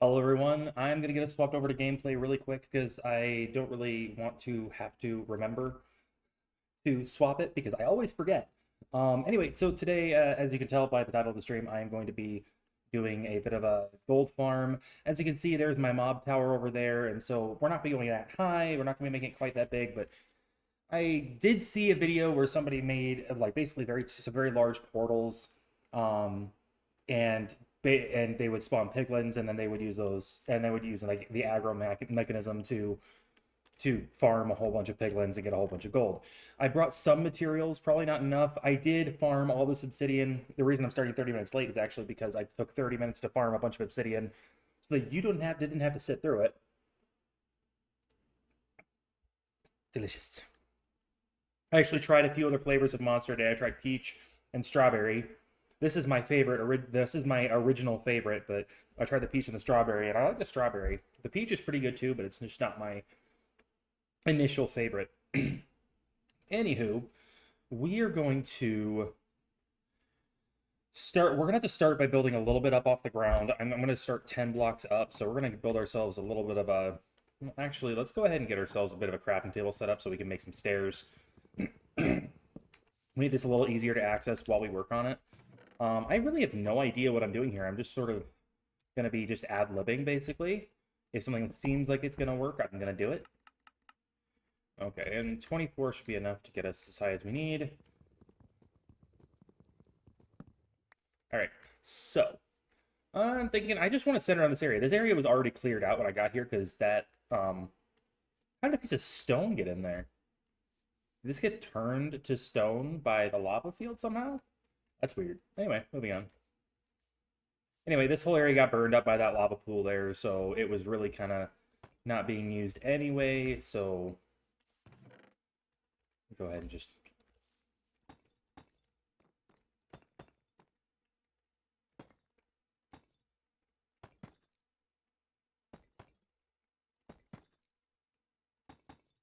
Hello everyone, I'm gonna get us swapped over to gameplay really quick because I don't really want to have to remember to swap it because I always forget. Anyway, so today, as you can tell by the title of the stream, I am going to be doing a bit of a gold farm. As you can see, there's my mob tower over there, and so we're not be going that high, we're not gonna be making it quite that big, but I did see a video where somebody made like basically some very large portals, um, and and they would spawn piglins, and then they would use those, and they would use like the aggro mechanism to farm a whole bunch of piglins and get a whole bunch of gold. I brought some materials, probably not enough. I did farm all this obsidian. The reason I'm starting 30 minutes late is actually because I took 30 minutes to farm a bunch of obsidian, so that you didn't have to sit through it. Delicious. I actually tried a few other flavors of Monster today. I tried peach and strawberry. This is my favorite. This is my original favorite, but I tried the peach and the strawberry, and I like the strawberry. The peach is pretty good too, but it's just not my initial favorite. Anywho, we are going to start. We're gonna have to start by building a little bit up off the ground. I'm gonna start 10 blocks up, so we're gonna build ourselves a little bit of a. Actually, let's go ahead and get ourselves a bit of a crafting table set up so we can make some stairs. We need this a little easier to access while we work on it. I really have no idea what I'm doing here. I'm just sort of going to be just ad-libbing, basically. If something seems like it's going to work, I'm going to do it. Okay, and 24 should be enough to get us as high as we need. All right, so I'm thinking I just want to center on this area. This area was already cleared out when I got here because that, how did a piece of stone get in there? Did this get turned to stone by the lava field somehow? That's weird. Anyway, moving on. Anyway, this whole area got burned up by that lava pool there, so it was really kind of not being used anyway, so go ahead and just...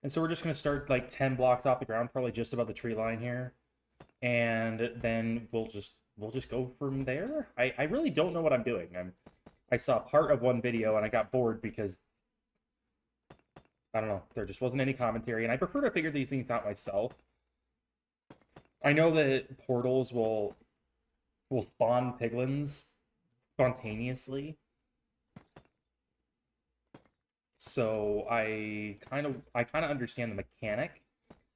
And so we're just going to start like 10 blocks off the ground, probably just above the tree line here. And then we'll just go from there. I really don't know what I'm doing. I saw part of one video and I got bored because I don't know, there just wasn't any commentary, and I prefer to figure these things out myself. I know that portals will spawn piglins spontaneously. So I kind of understand the mechanic.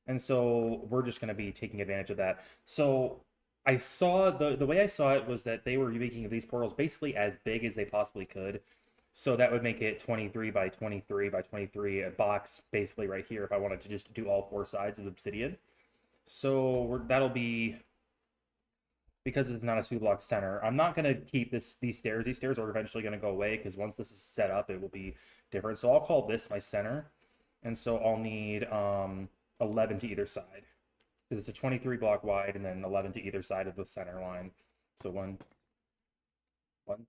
And so we're just going to be taking advantage of that. So I saw the way I saw it was that they were making these portals basically as big as they possibly could. So that would make it 23 by 23 by 23, a box basically right here if I wanted to just do all four sides of obsidian. So that'll be, because it's not a 2 block center, I'm not going to keep these stairs. These stairs are eventually going to go away because once this is set up, it will be different. So I'll call this my center. And so I'll need 11 to either side. Because it's a 23 block wide and then 11 to either side of the center line. So 1,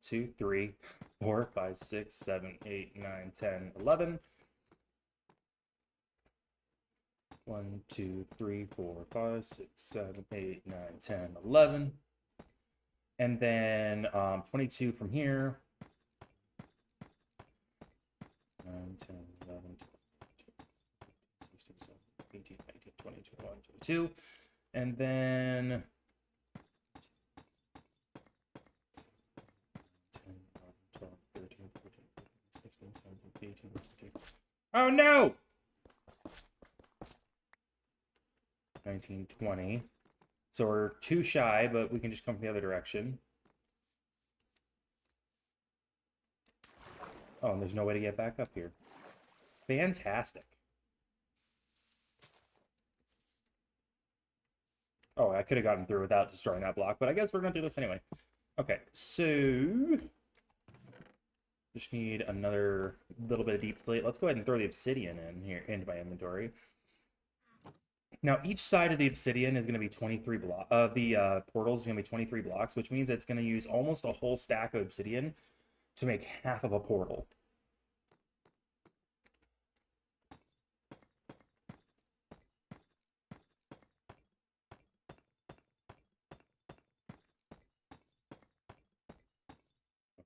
2, 3, 4, 5, 6, 7, 8, 9, 10, 11. 1, 2, 3, 4, 5, 6, 7, 8, 9, 10, 11. And then 22 from here. 9, 10, 11, 12, 16, 17, 18, 19, 20, 21, 22. And then 10, 11, 12, 13, 14, 15, 16, 17, 18, 19. Oh no! 19, 20. So we're too shy, but we can just come from the other direction. Oh, and there's no way to get back up here. Fantastic. Oh, I could have gotten through without destroying that block, but I guess we're going to do this anyway. Okay, so... just need another little bit of deep slate. Let's go ahead and throw the obsidian in here into my inventory. Now, each side of the obsidian is going to be 23 blocks. The portals is going to be 23 blocks, which means it's going to use almost a whole stack of obsidian to make half of a portal.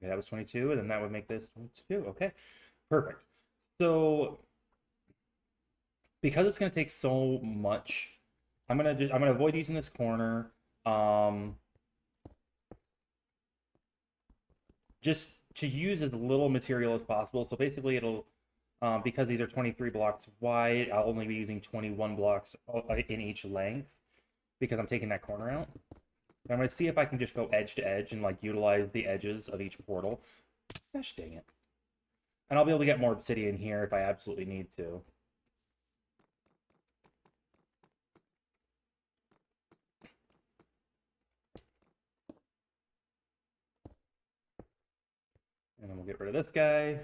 Okay, that was 22, and then that would make this 22. Okay, perfect. So because it's going to take so much, I'm gonna avoid using this corner. Um, just to use as little material as possible. So basically, it'll because these are 23 blocks wide, I'll only be using 21 blocks in each length because I'm taking that corner out. I'm going to see if I can just go edge to edge and like utilize the edges of each portal. Gosh dang it. And I'll be able to get more obsidian here if I absolutely need to. And then we'll get rid of this guy.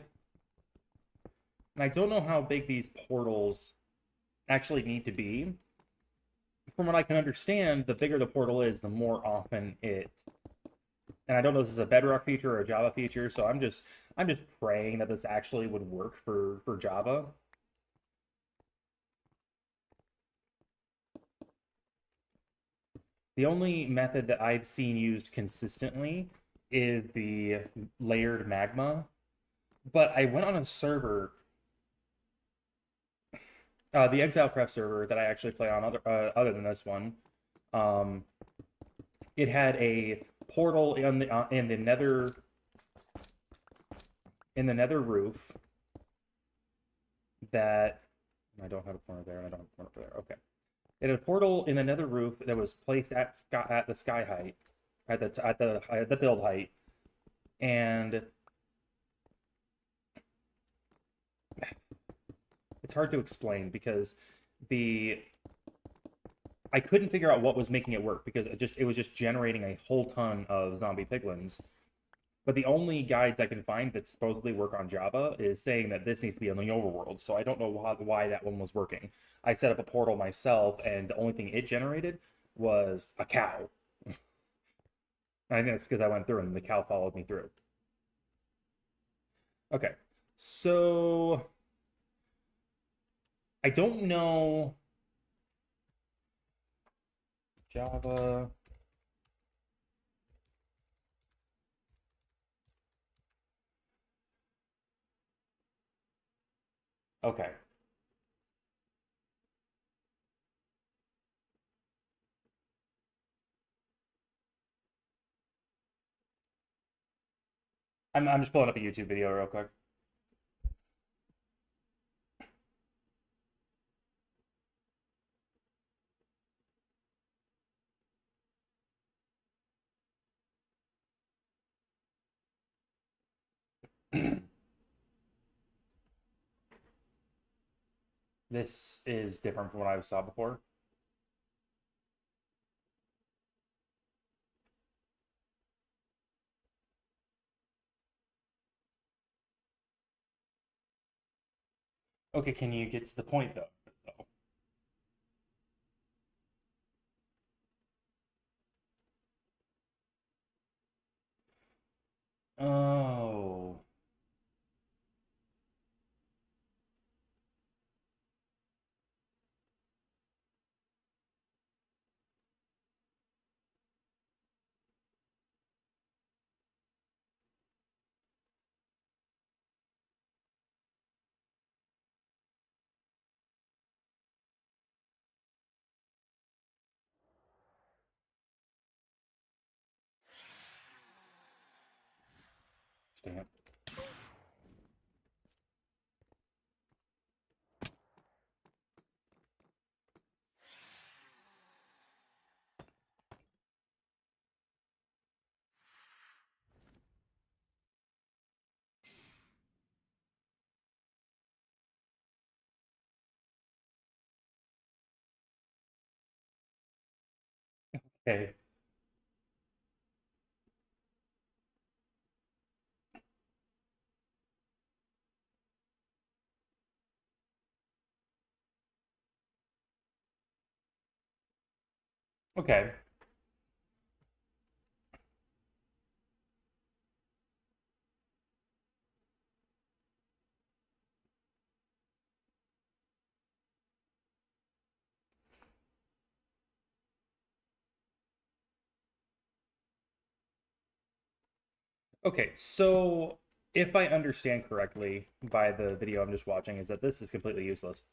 And I don't know how big these portals actually need to be. From what I can understand, the bigger the portal is, the more often it. And I don't know if this is a Bedrock feature or a Java feature, so I'm just praying that this actually would work for Java. The only method that I've seen used consistently is the layered magma. But I went on a server, the ExileCraft server that I actually play on other than this one. Um, it had a portal in the nether roof that I don't have a corner there, and I don't have a corner over there. Okay. It had a portal in the nether roof that was placed at the sky height, at the build height, and it's hard to explain because the I couldn't figure out what was making it work because it was just generating a whole ton of zombie piglins. But the only guides I can find that supposedly work on Java is saying that this needs to be on the overworld. So I don't know why that one was working. I set up a portal myself, and the only thing it generated was a cow. I think that's because I went through and the cow followed me through. Okay, so I don't know Java. Okay. I'm just pulling up a YouTube video real quick. This is different from what I saw before. Okay, can you get to the point though? Oh. Stamp. Okay. Okay. Okay, so if I understand correctly by the video I'm just watching, is that this is completely useless.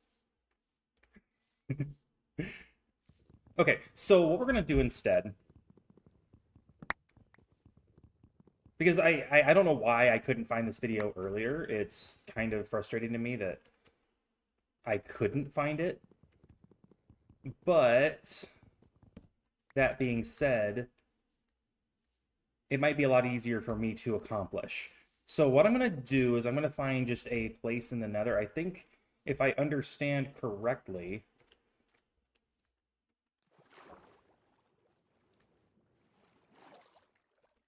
Okay, so what we're gonna do instead, because I don't know why I couldn't find this video earlier. It's kind of frustrating to me that I couldn't find it. But that being said, it might be a lot easier for me to accomplish. So what I'm going to do is I'm going to find just a place in the nether. I think if I understand correctly,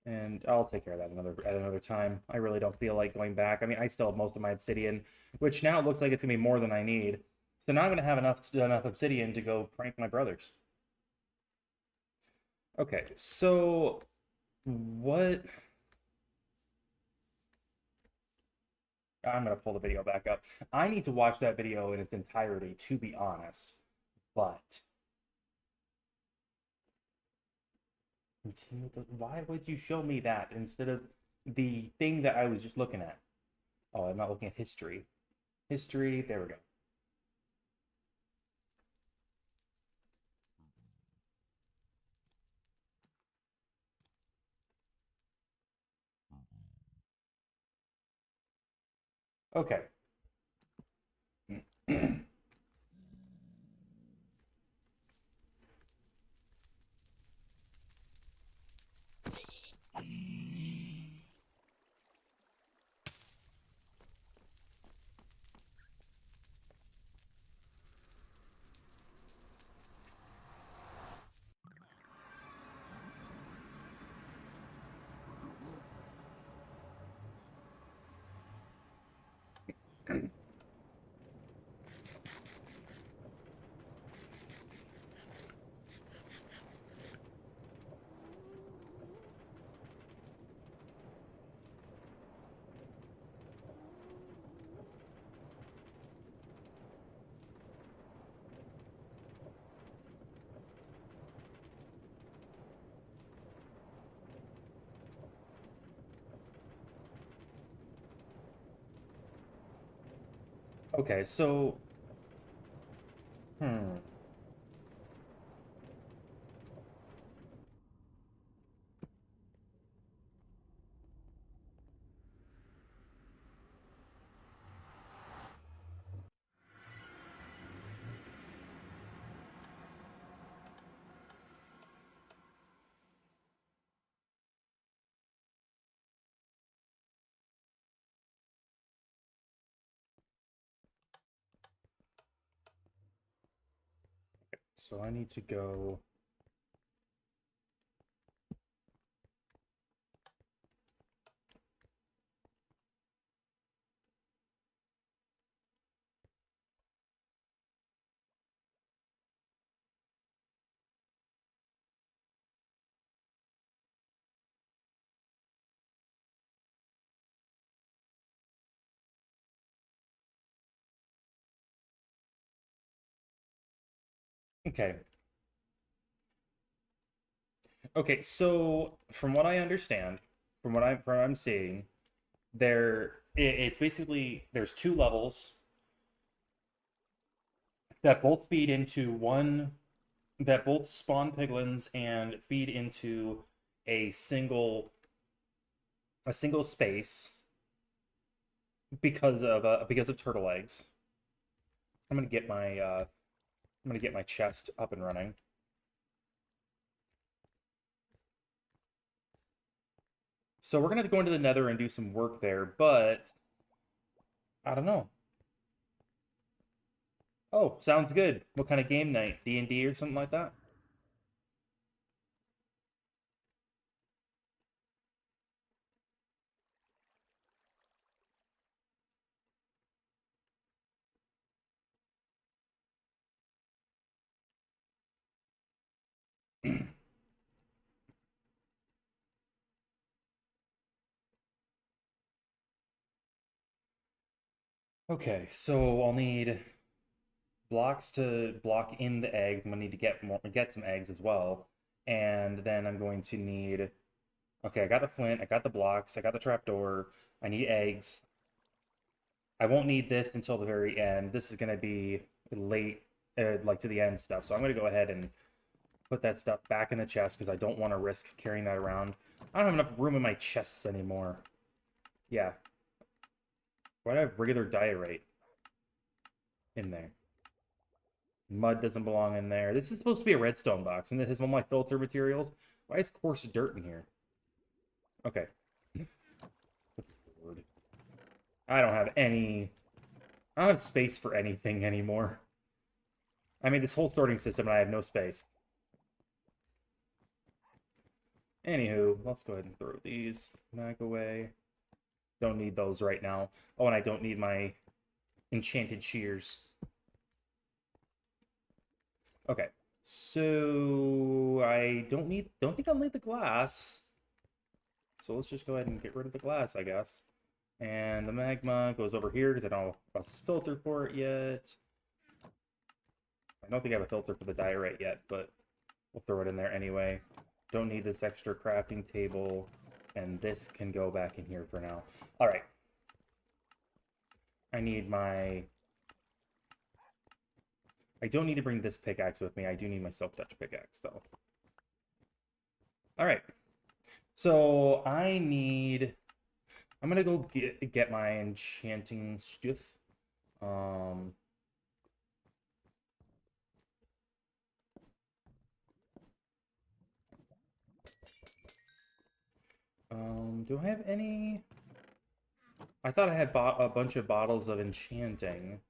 and I'll take care of that at another time. I really don't feel like going back. I mean, I still have most of my obsidian, which now it looks like it's gonna be more than I need. So now I'm gonna have enough obsidian to go prank my brothers. Okay, so what? I'm gonna pull the video back up. I need to watch that video in its entirety, to be honest. But continue. Why would you show me that instead of the thing that I was just looking at? Oh, I'm not looking at history. History. There we go. Okay. Okay, so hmm. So I need to go. Okay. Okay, so from what I understand, from what I'm seeing, it's basically there's two levels that both feed into one that both spawn piglins and feed into a single a single space because of turtle eggs. I'm gonna get my chest up and running. So we're gonna have to go into the nether and do some work there, but I don't know. Oh, sounds good. What kind of game night? D&D or something like that? Okay, so I'll need blocks to block in the eggs. I'm gonna need to get some eggs as well, and then I'm going to need Okay, I got the flint, I got the blocks, I got the trapdoor, I need eggs. I won't need this until the very end. This is going to be late, like to the end stuff. So I'm going to go ahead and put that stuff back in the chest because I don't want to risk carrying that around. I don't have enough room in my chests anymore. Yeah. Why do I have regular diorite in there? Mud doesn't belong in there. This is supposed to be a redstone box, and it has all my filter materials. Why is coarse dirt in here? Okay. I don't have any... I don't have space for anything anymore. I made this whole sorting system and I have no space. Anywho, let's go ahead and throw these back away. Don't need those right now. Oh, and I don't need my enchanted shears. Okay, so I don't think I'll need the glass. So let's just go ahead and get rid of the glass, I guess. And the magma goes over here because I don't have a filter for it yet. I don't think I have a filter for the diorite yet, but we'll throw it in there anyway. Don't need this extra crafting table, and this can go back in here for now. All right. I need my... I don't need to bring this pickaxe with me. I do need my silk touch pickaxe, though. All right. So I need... I'm going to go get my enchanting stuff. Do I have any... I thought I had bought a bunch of bottles of enchanting.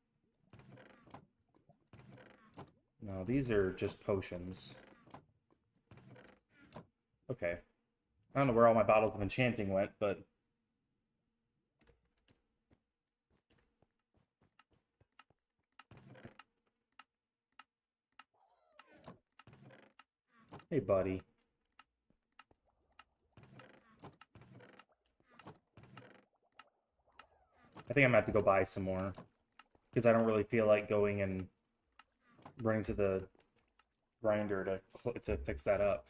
No, these are just potions. Okay. I don't know where all my bottles of enchanting went, but... Hey, buddy. I think I'm gonna have to go buy some more. Because I don't really feel like going and running to the grinder to fix that up.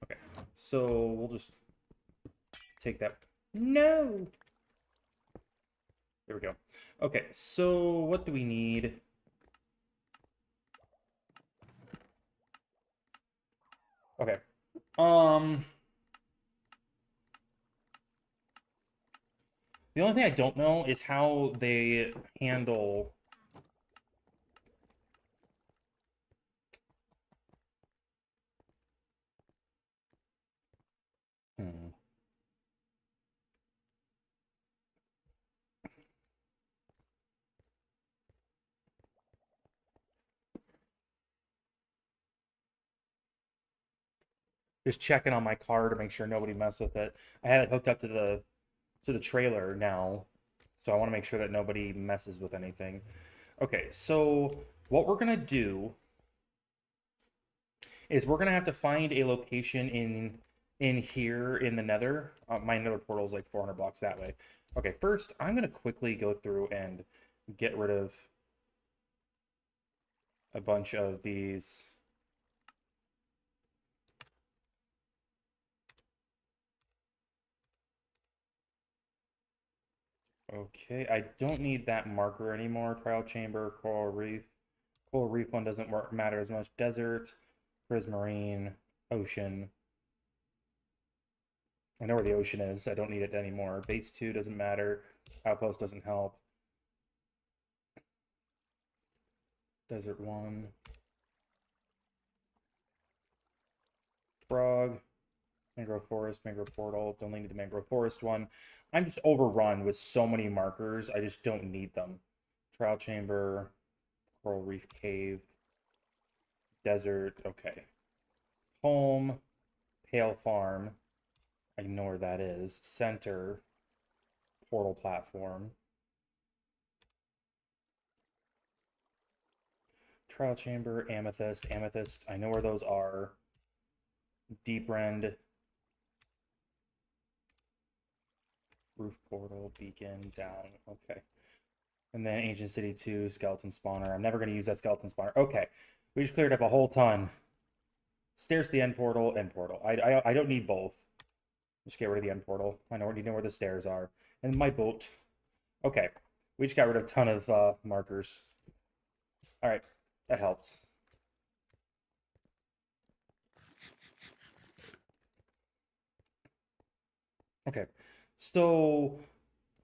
Okay. So we'll just take that. No! There we go. Okay, so what do we need? Okay. The only thing I don't know is how they handle... Just checking on my car to make sure nobody messed with it. I had it hooked up to the trailer now, so I want to make sure that nobody messes with anything. Okay, so what we're gonna do is we're gonna have to find a location in here in the Nether. My Nether portal is like 400 blocks that way. Okay, first I'm gonna quickly go through and get rid of a bunch of these. Okay, I don't need that marker anymore. Trial chamber, coral reef. Coral reef one doesn't matter as much. Desert, prismarine, ocean. I know where the ocean is. I don't need it anymore. Base 2 doesn't matter. Outpost doesn't help. Desert 1. Frog. Mangrove forest, mangrove portal. Don't need the mangrove forest one. I'm just overrun with so many markers. I just don't need them. Trial chamber. Coral reef cave. Desert. Okay. Home. Pale farm. I know where that is. Center. Portal platform. Trial chamber, amethyst, amethyst. I know where those are. Deep rend. Roof portal, beacon, down. Okay. And then Ancient City 2, skeleton spawner. I'm never going to use that skeleton spawner. Okay. We just cleared up a whole ton. Stairs to the end portal, end portal. I don't need both. Just get rid of the end portal. I already know where the stairs are. And my boat. Okay. We just got rid of a ton of markers. Alright. That helps. Okay. So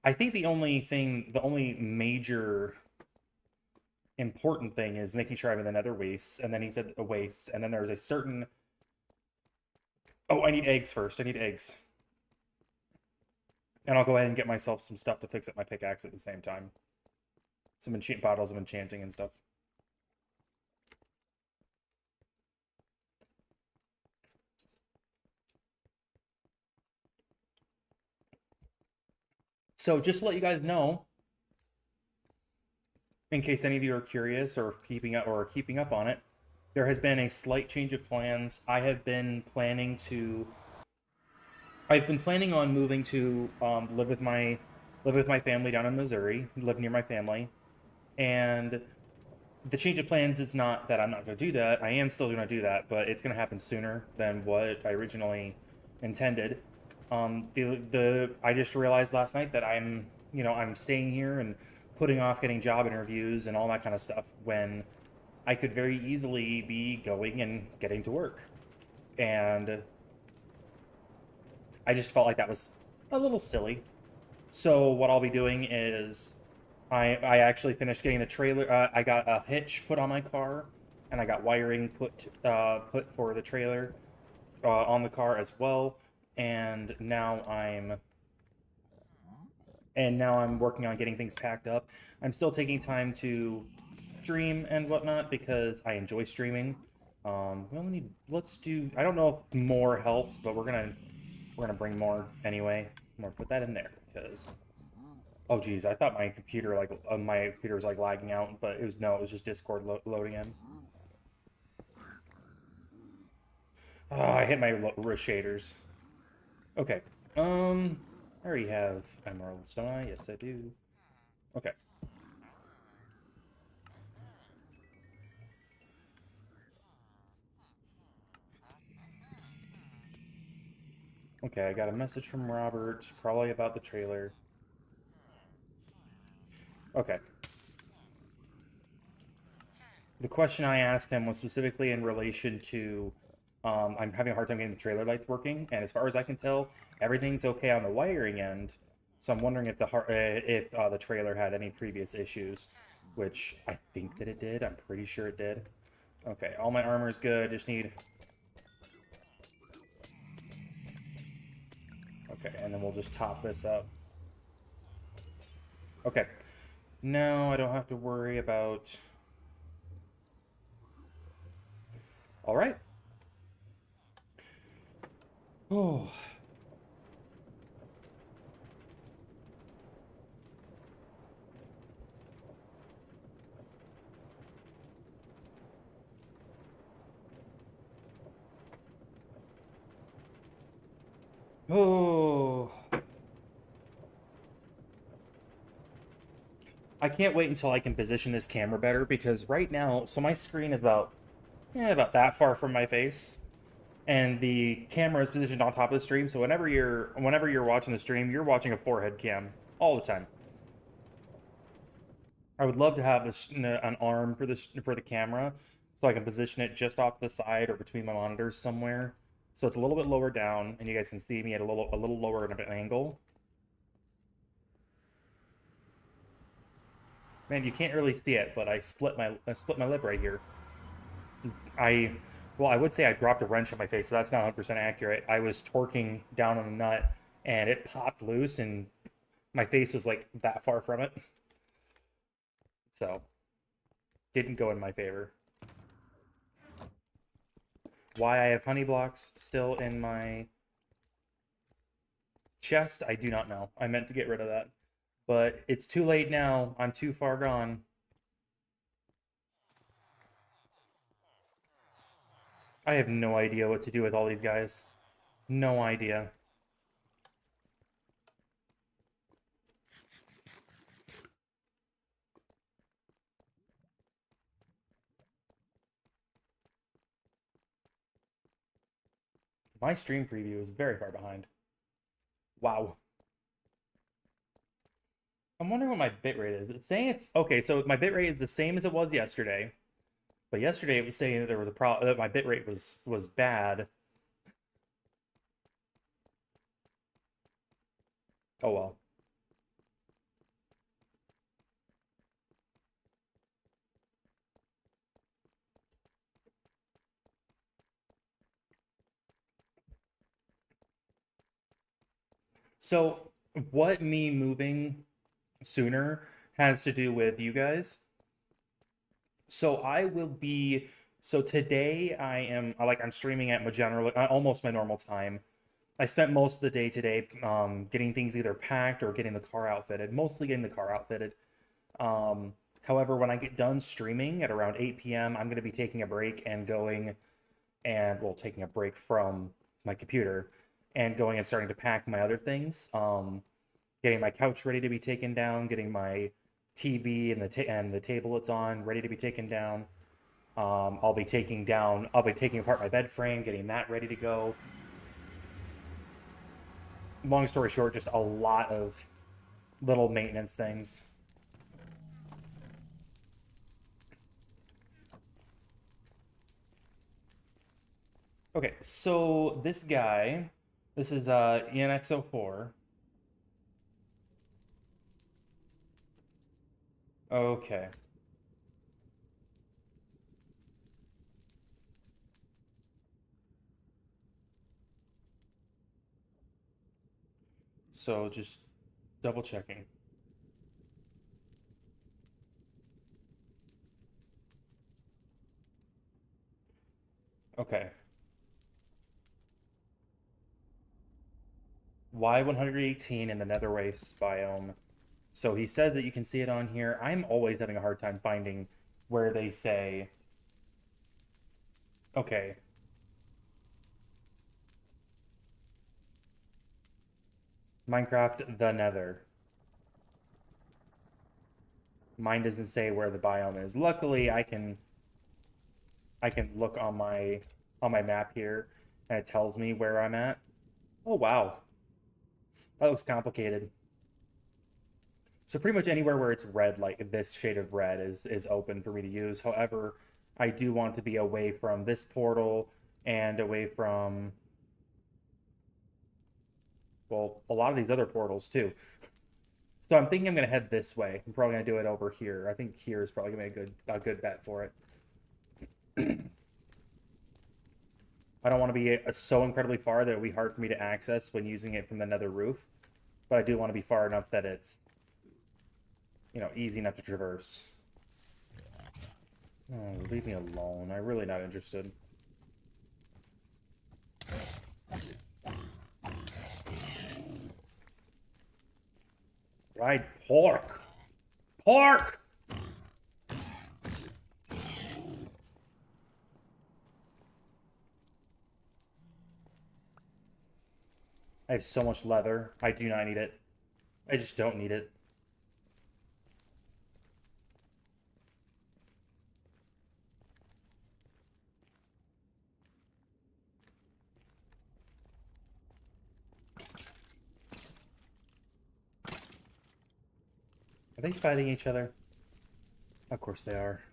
I think the only major important thing is making sure I have the nether wastes, and then he said a waste, and then there's a certain. Oh, I need eggs first. I need eggs. And I'll go ahead and get myself some stuff to fix up my pickaxe at the same time. Some enchant bottles of enchanting and stuff. So just to let you guys know, in case any of you are curious or keeping up on it, there has been a slight change of plans. I've been planning on moving to live with my family down in Missouri, live near my family, and the change of plans is not that I'm not going to do that. I am still going to do that, but it's going to happen sooner than what I originally intended. I just realized last night that I'm staying here and putting off getting job interviews and all that kind of stuff when I could very easily be going and getting to work. And I just felt like that was a little silly. So what I'll be doing is I actually finished getting the trailer. I got a hitch put on my car, and I got wiring put for the trailer on the car as well. And now I'm working on getting things packed up. I'm still taking time to stream and whatnot because I enjoy streaming. We only need. Let's do. I don't know if more helps, but we're gonna bring more anyway. I'm gonna put that in there because. Oh geez, I thought my computer was like lagging out, but it was just Discord loading in. Oh, I hit my shaders. Okay. I already have emeralds, don't I? Yes, I do. Okay. Okay, I got a message from Robert, probably about the trailer. Okay. The question I asked him was specifically in relation to I'm having a hard time getting the trailer lights working, and as far as I can tell, everything's okay on the wiring end. So I'm wondering if the trailer had any previous issues, which I think that it did. I'm pretty sure it did. Okay, all my armor is good. Just need. Okay, and then we'll just top this up. Okay. Now I don't have to worry about. All right. Oh. Oh. I can't wait until I can position this camera better because right now, so my screen is about that far from my face, and the camera is positioned on top of the stream. So whenever you're watching the stream, you're watching a forehead cam all the time. I would love to have an arm for the camera, so I can position it just off the side or between my monitors somewhere, so it's a little bit lower down, and you guys can see me at a little lower at an angle. Man, you can't really see it, but I split my lip right here. I well, I would say I dropped a wrench on my face, so that's not 100% accurate. I was torquing down on a nut, and it popped loose, and my face was like that far from it, so didn't go in my favor. Why I have honey blocks still in my chest, I do not know. I meant to get rid of that, but it's too late now. I'm too far gone. I have no idea what to do with all these guys. No idea. My stream preview is very far behind. Wow. I'm wondering what my bitrate is. It's saying it's okay, so my bitrate is the same as it was yesterday. But yesterday it was saying that there was a problem, that my bitrate was bad. Oh well. So what me moving sooner has to do with you guys. So I will be so today I am like I'm streaming at my general almost my normal time. I spent most of the day today getting things either packed or getting the car outfitted, mostly getting the car outfitted. However, when I get done streaming at around 8 p.m., I'm going to be taking a break and going and, well, taking a break from my computer and going and starting to pack my other things. Getting my couch ready to be taken down, getting my TV and the table it's on ready to be taken down. I'll be taking apart my bed frame, getting that ready to go. Long story short, just a lot of little maintenance things. Okay, so this guy, this is ENX04. Okay. So just double checking. Okay. Y118 in the Nether Wastes biome. So he says that you can see it on here. I'm always having a hard time finding where they say, okay, Minecraft the Nether. Mine doesn't say where the biome is. Luckily, I can look on my map here and it tells me where I'm at. Oh wow. That looks complicated. So pretty much anywhere where it's red, like this shade of red, is open for me to use. However, I do want to be away from this portal and away from, well, a lot of these other portals too. So I'm thinking I'm gonna head this way. I'm probably gonna do it over here. I think here is probably gonna be a good bet for it. I don't want to be so incredibly far that it would be hard for me to access when using it from the nether roof, but I do want to be far enough that it's, easy enough to traverse. Oh, leave me alone. I'm really not interested. Fried pork! Pork! I have so much leather. I do not need it. I just don't need it. Are they fighting each other? Of course they are.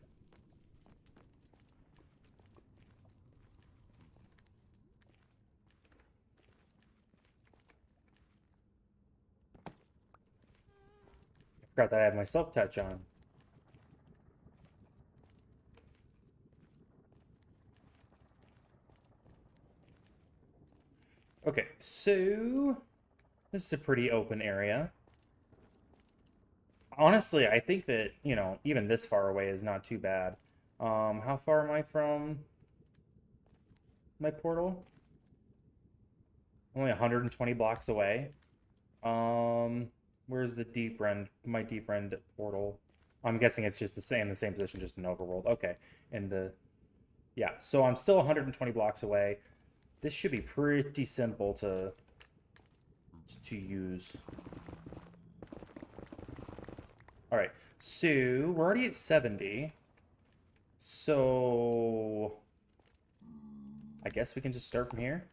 I forgot that I have my self-touch on. Okay, so this is a pretty open area. Honestly, I think that, even this far away is not too bad. How far am I from my portal? Only 120 blocks away. Where's the deep rend, my deep rend portal? I'm guessing it's just the same position, just in overworld. Okay, yeah, so I'm still 120 blocks away. This should be pretty simple to use. All right, so we're already at 70. So I guess we can just start from here.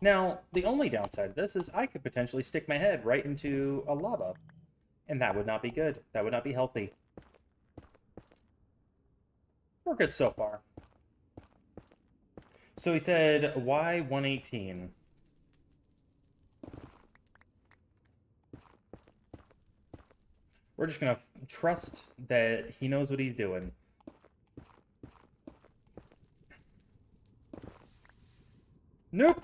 Now, the only downside of this is I could potentially stick my head right into a lava, and that would not be good. That would not be healthy. We're good so far. So he said, why 118? We're just gonna trust that he knows what he's doing. Nope.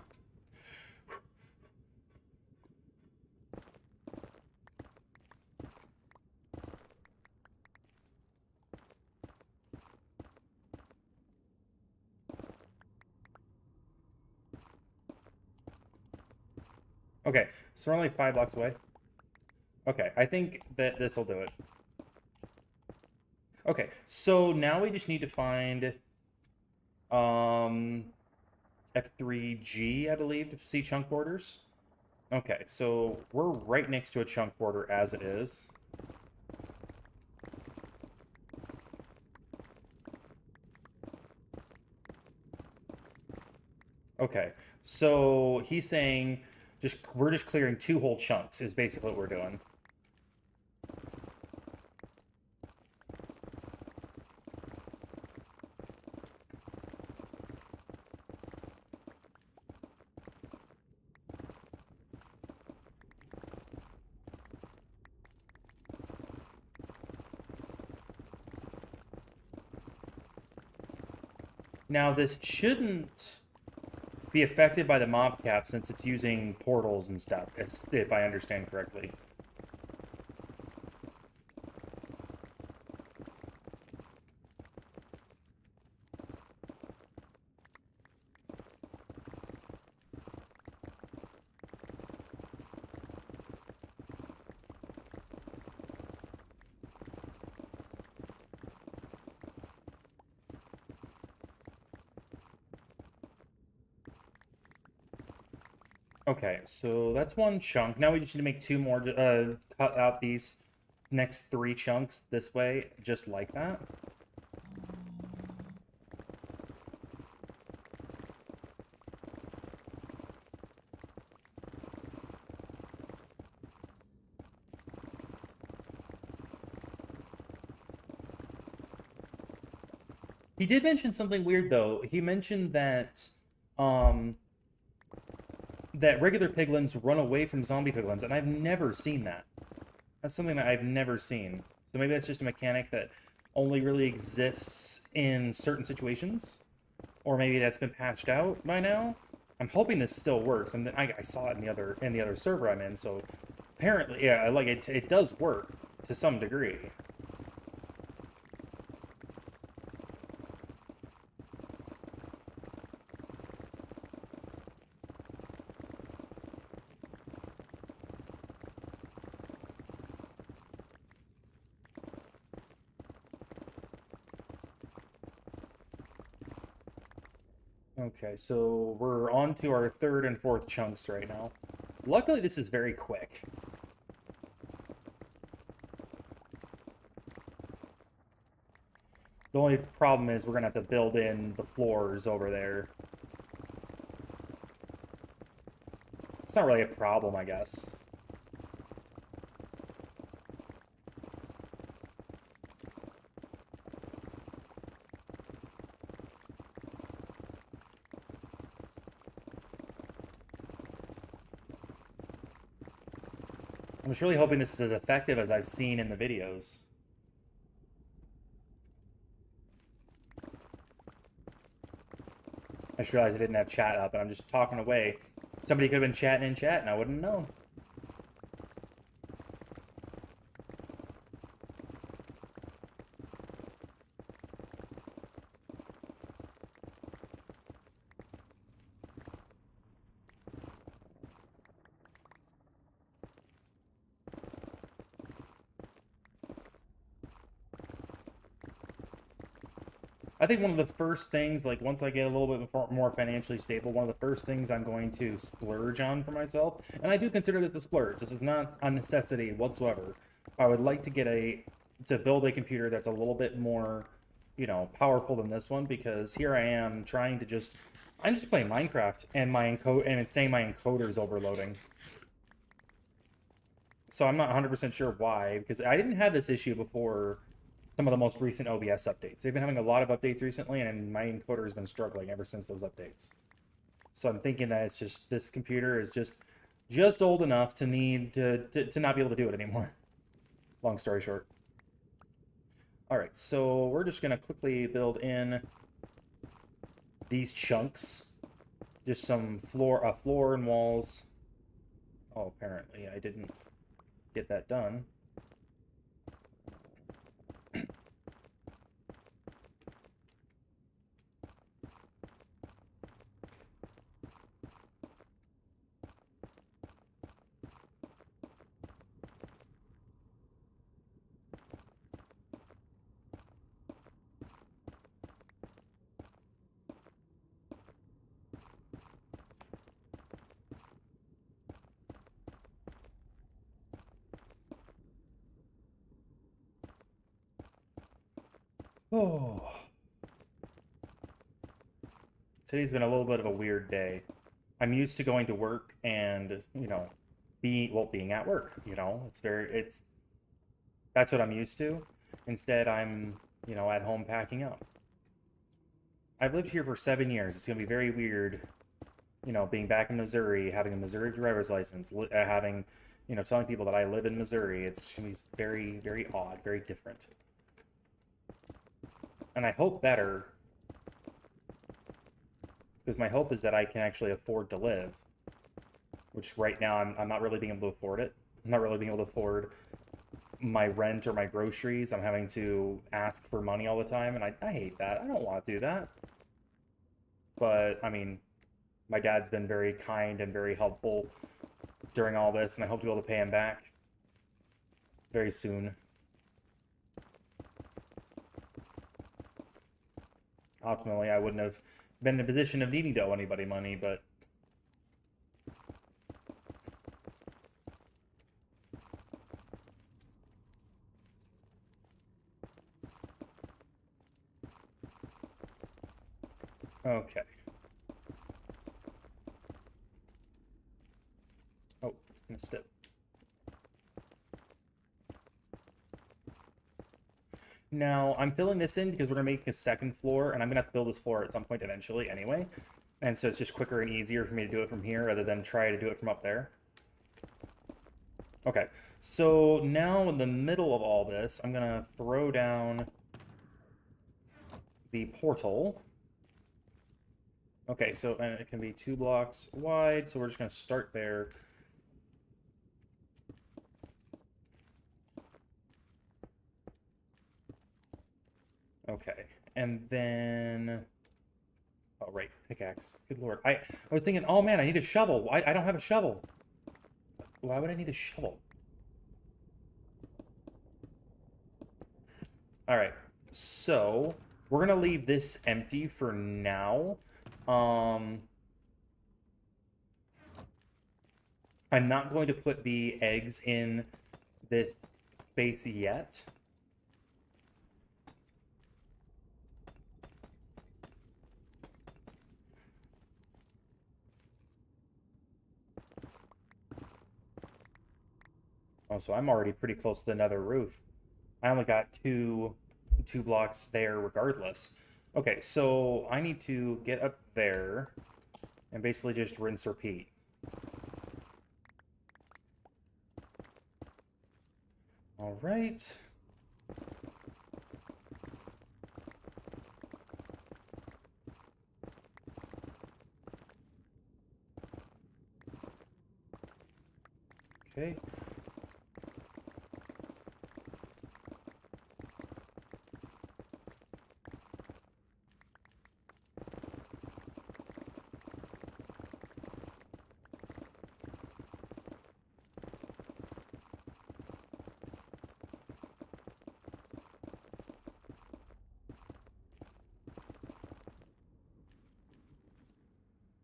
Okay, so we're only 5 blocks away. Okay, I think that this will do it. Okay, so now we just need to find F3G, I believe, to see chunk borders. Okay, so we're right next to a chunk border as it is. Okay, so he's saying we're just clearing 2 whole chunks is basically what we're doing. Now this shouldn't be affected by the mob cap since it's using portals and stuff, if I understand correctly. Okay, so that's 1 chunk. Now we just need to make 2 more, cut out these next 3 chunks this way, just like that. He did mention something weird, though. He mentioned that, that regular piglins run away from zombie piglins, and I've never seen that. That's something that I've never seen. So maybe that's just a mechanic that only really exists in certain situations, or maybe that's been patched out by now. I'm hoping this still works, and I saw it in the other server I'm in. So apparently, yeah, like it does work to some degree. Okay, so we're on to our 3rd and 4th chunks right now. Luckily, this is very quick. The only problem is we're going to have to build in the floors over there. It's not really a problem, I guess. I'm just really hoping this is as effective as I've seen in the videos. I just realized I didn't have chat up, and I'm just talking away. Somebody could have been chatting in chat, and I wouldn't know. I think one of the first things, like once I get a little bit more financially stable, one of the first things I'm going to splurge on for myself, and I do consider this a splurge. This is not a necessity whatsoever. I would like to get to build a computer that's a little bit more, you know, powerful than this one, because here I am trying to just I'm just playing Minecraft, and it's saying my encoder is overloading. So I'm not 100% sure why, because I didn't have this issue before some of the most recent OBS updates. They've been having a lot of updates recently, and my encoder has been struggling ever since those updates. So I'm thinking that it's just this computer is just old enough to need to not be able to do it anymore. Long story short. All right, so we're just gonna quickly build in these chunks, just some floor and walls. Oh, apparently I didn't get that done. Oh. Today's been a little bit of a weird day. I'm used to going to work and, being at work, that's what I'm used to. Instead, I'm, at home packing up. I've lived here for 7 years. It's going to be very weird, being back in Missouri, having a Missouri driver's license, having, telling people that I live in Missouri. It's going to be very, very odd, very different. And I hope better, because my hope is that I can actually afford to live, which right now I'm not really being able to afford it. I'm not really being able to afford my rent or my groceries. I'm having to ask for money all the time, and I hate that. I don't want to do that. But, I mean, my dad's been very kind and very helpful during all this, and I hope to be able to pay him back very soon. Ultimately, I wouldn't have been in a position of needing to owe anybody money, but okay. Oh, missed it. Now, I'm filling this in because we're going to make a second floor, and I'm going to have to build this floor at some point eventually anyway. And so it's just quicker and easier for me to do it from here rather than try to do it from up there. Okay, so now in the middle of all this, I'm going to throw down the portal. Okay, so and it can be 2 blocks wide, so we're just going to start there. Okay, and then... Oh, right, pickaxe. Good lord. I was thinking, oh man, I need a shovel. I don't have a shovel. Why would I need a shovel? Alright, so we're going to leave this empty for now. I'm not going to put the eggs in this space yet. Oh, so I'm already pretty close to the nether roof. I only got two blocks there regardless. Okay, so I need to get up there and basically just rinse repeat. All right. Okay.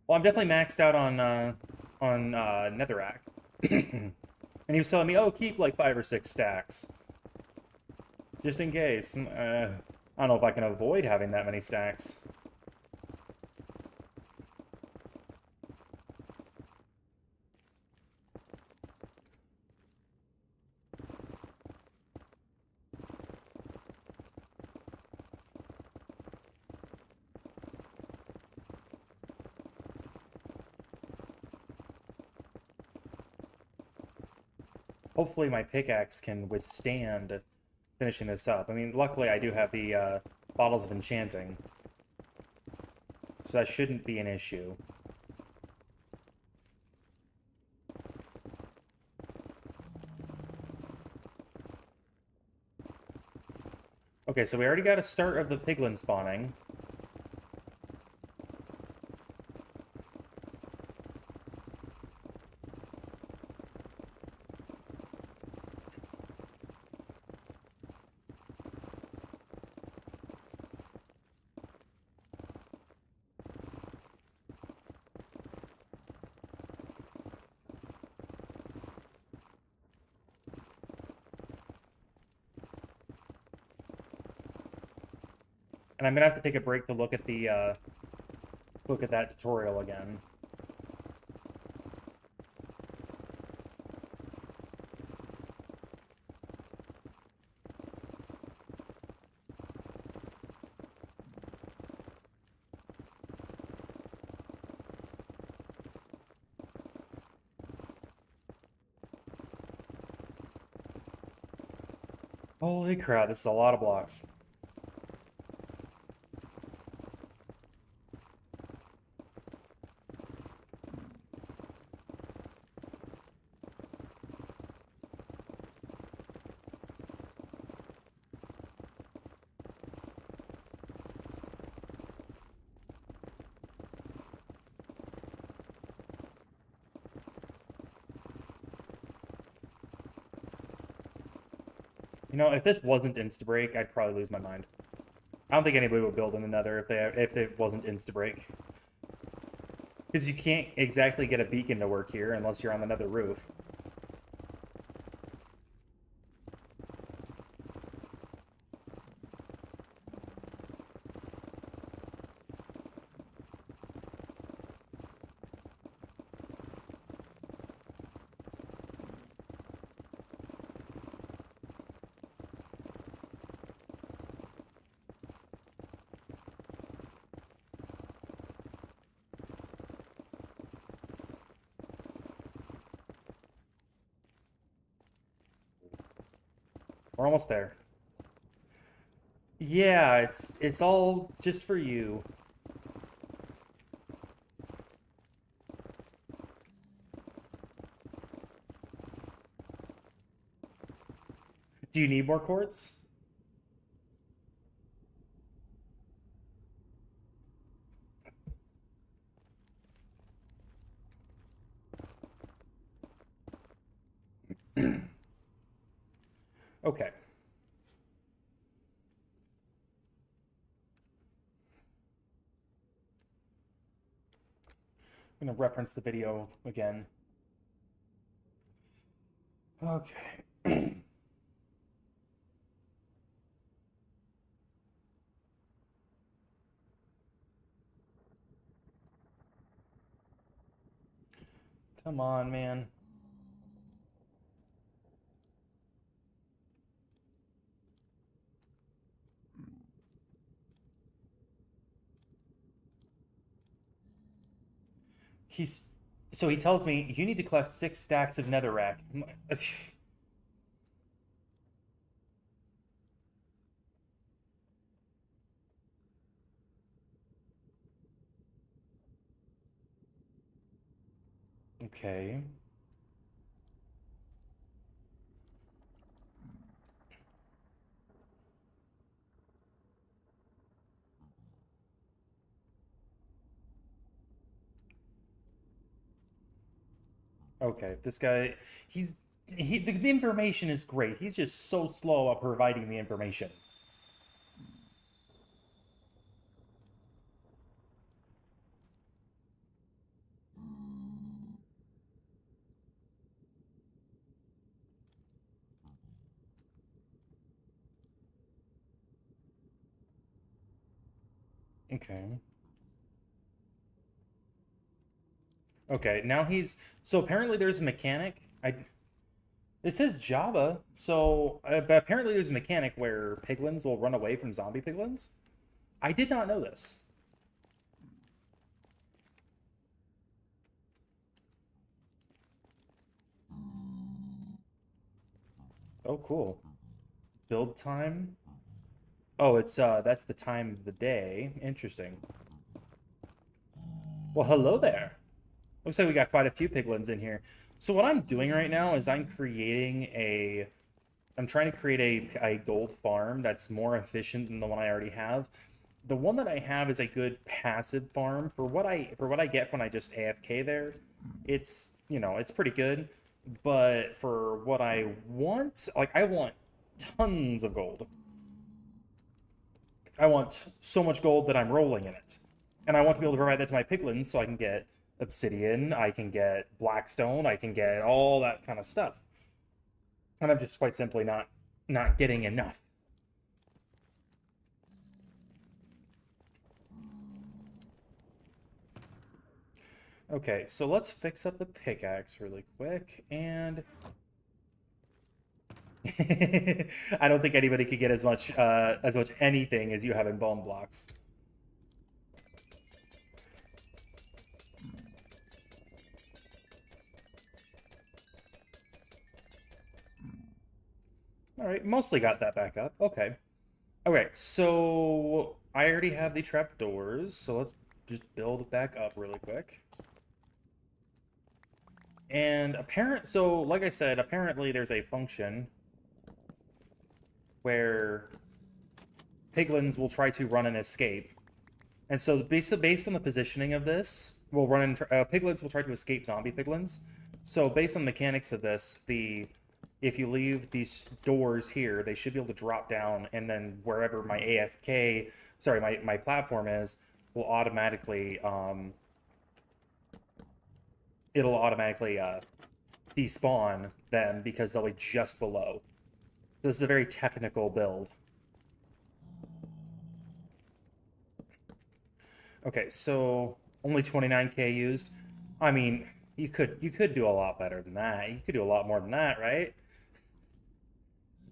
Well, I'm definitely maxed out on Netherrack. And he was telling me, oh, keep like 5 or 6 stacks. Just in case. I don't know if I can avoid having that many stacks. hopefully my pickaxe can withstand finishing this up. I mean, luckily I do have the bottles of enchanting, so that shouldn't be an issue. Okay, so we already got a start of the piglin spawning. And I'm gonna have to take a break to look at that tutorial again. Holy crap, this is a lot of blocks. You know, if this wasn't Instabreak, I'd probably lose my mind. I don't think anybody would build in the Nether if it wasn't Instabreak. Because you can't exactly get a beacon to work here unless you're on the Nether roof. We're almost there. Yeah, it's all just for you. Do you need more quartz? Okay. I'm gonna reference the video again. Okay. Come on, man. He's so he tells me you need to collect 6 stacks of netherrack. Okay. Okay, this guy, the information is great. He's just so slow at providing the information. Okay. Okay, now he's so apparently there's a mechanic. This says Java, so but apparently there's a mechanic where piglins will run away from zombie piglins. I did not know this. Oh, cool. Build time. Oh, it's that's the time of the day. Interesting. Well, hello there. Looks like we got quite a few piglins in here. So what I'm doing right now is I'm trying to create a gold farm that's more efficient than the one I already have. The one that I have is a good passive farm for what I get when I just AFK there. It's, you know, it's pretty good, but for what I want, like I want tons of gold. I want so much gold that I'm rolling in it. And I want to be able to provide that to my piglins so I can get obsidian, I can get blackstone, I can get all that kind of stuff. And I'm just quite simply not getting enough. Okay, so let's fix up the pickaxe really quick, and I don't think anybody could get as much anything as you have in bone blocks. All right, mostly got that back up. Okay. Okay, so I already have the trapdoors, so let's just build back up really quick. And so like I said, apparently there's a function where piglins will try to run and escape. And so based on the positioning of this, we'll run in, piglins will try to escape zombie piglins. So based on the mechanics of this, if you leave these doors here, they should be able to drop down, and then wherever my my platform is, will automatically it'll automatically despawn them because they'll be just below. So this is a very technical build. Okay, so only 29K used. I mean, you could do a lot better than that. You could do a lot more than that, right?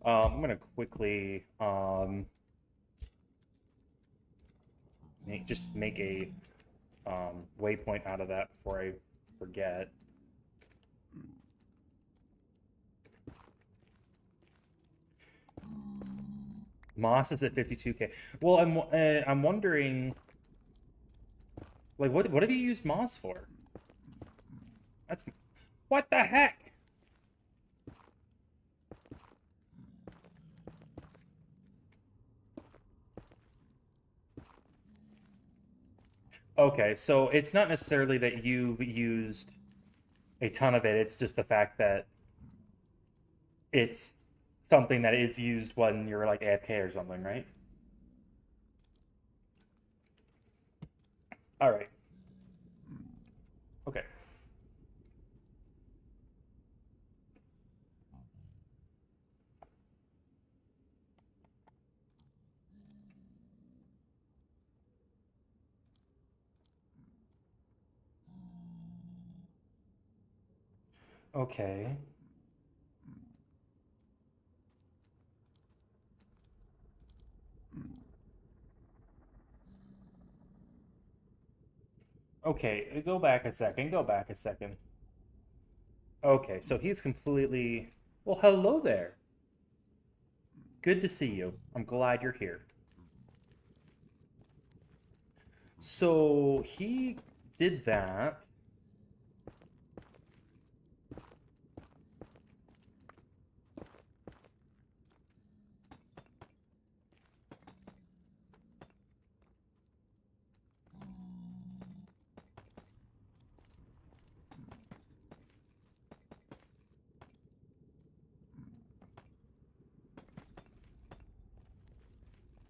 I'm gonna quickly just make a waypoint out of that before I forget. Moss is at 52K. Well, I'm wondering, like, what have you used moss for? That's what the heck? Okay, so it's not necessarily that you've used a ton of it. It's just the fact that it's something that is used when you're like AFK or something, right? All right. Okay. Okay. Okay, go back a second. Go back a second. Okay, so he's completely. Well, hello there. Good to see you. I'm glad you're here. So he did that.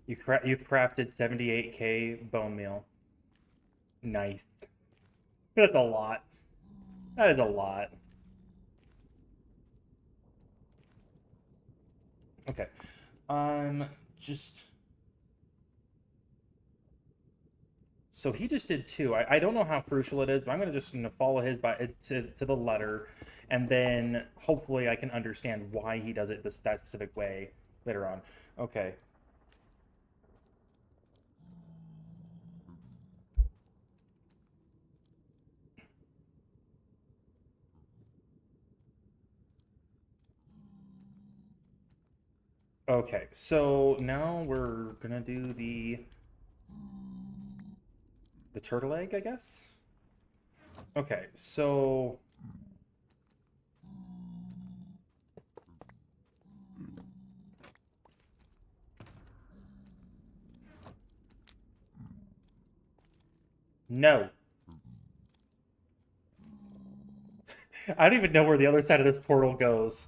You've crafted 78K bone meal. Nice. That's a lot. That is a lot. Okay. Just so he just did two. I don't know how crucial it is, but I'm gonna just follow his to the letter, and then hopefully I can understand why he does it that specific way later on. Okay. Okay, so now we're gonna do the turtle egg, I guess. Okay, so no. I don't even know where the other side of this portal goes.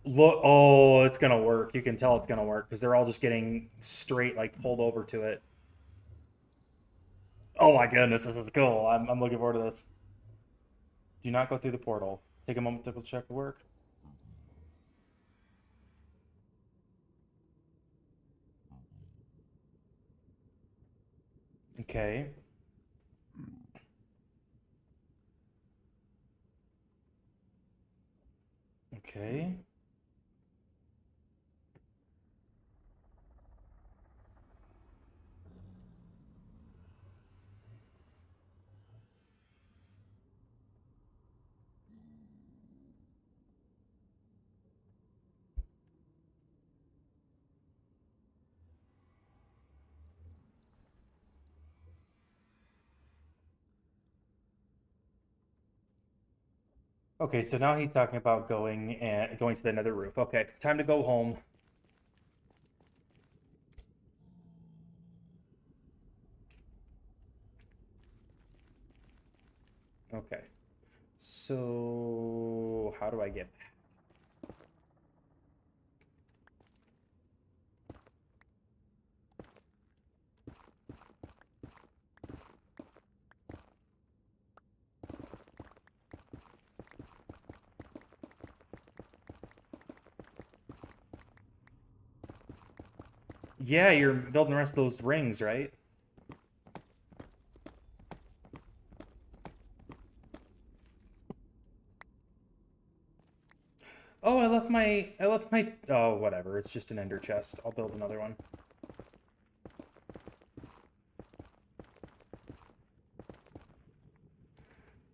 Look, oh, it's gonna work. You can tell it's gonna work because they're all just getting straight, like, pulled over to it. Oh my goodness, this is cool. I'm looking forward to this. Do not go through the portal. Take a moment to double check the work. Okay. Okay. Okay, so now he's talking about going to the nether roof. Okay, time to go home. Okay. So how do I get back? Yeah, you're building the rest of those rings, right? Oh, I left my oh, whatever. It's just an ender chest. I'll build another one.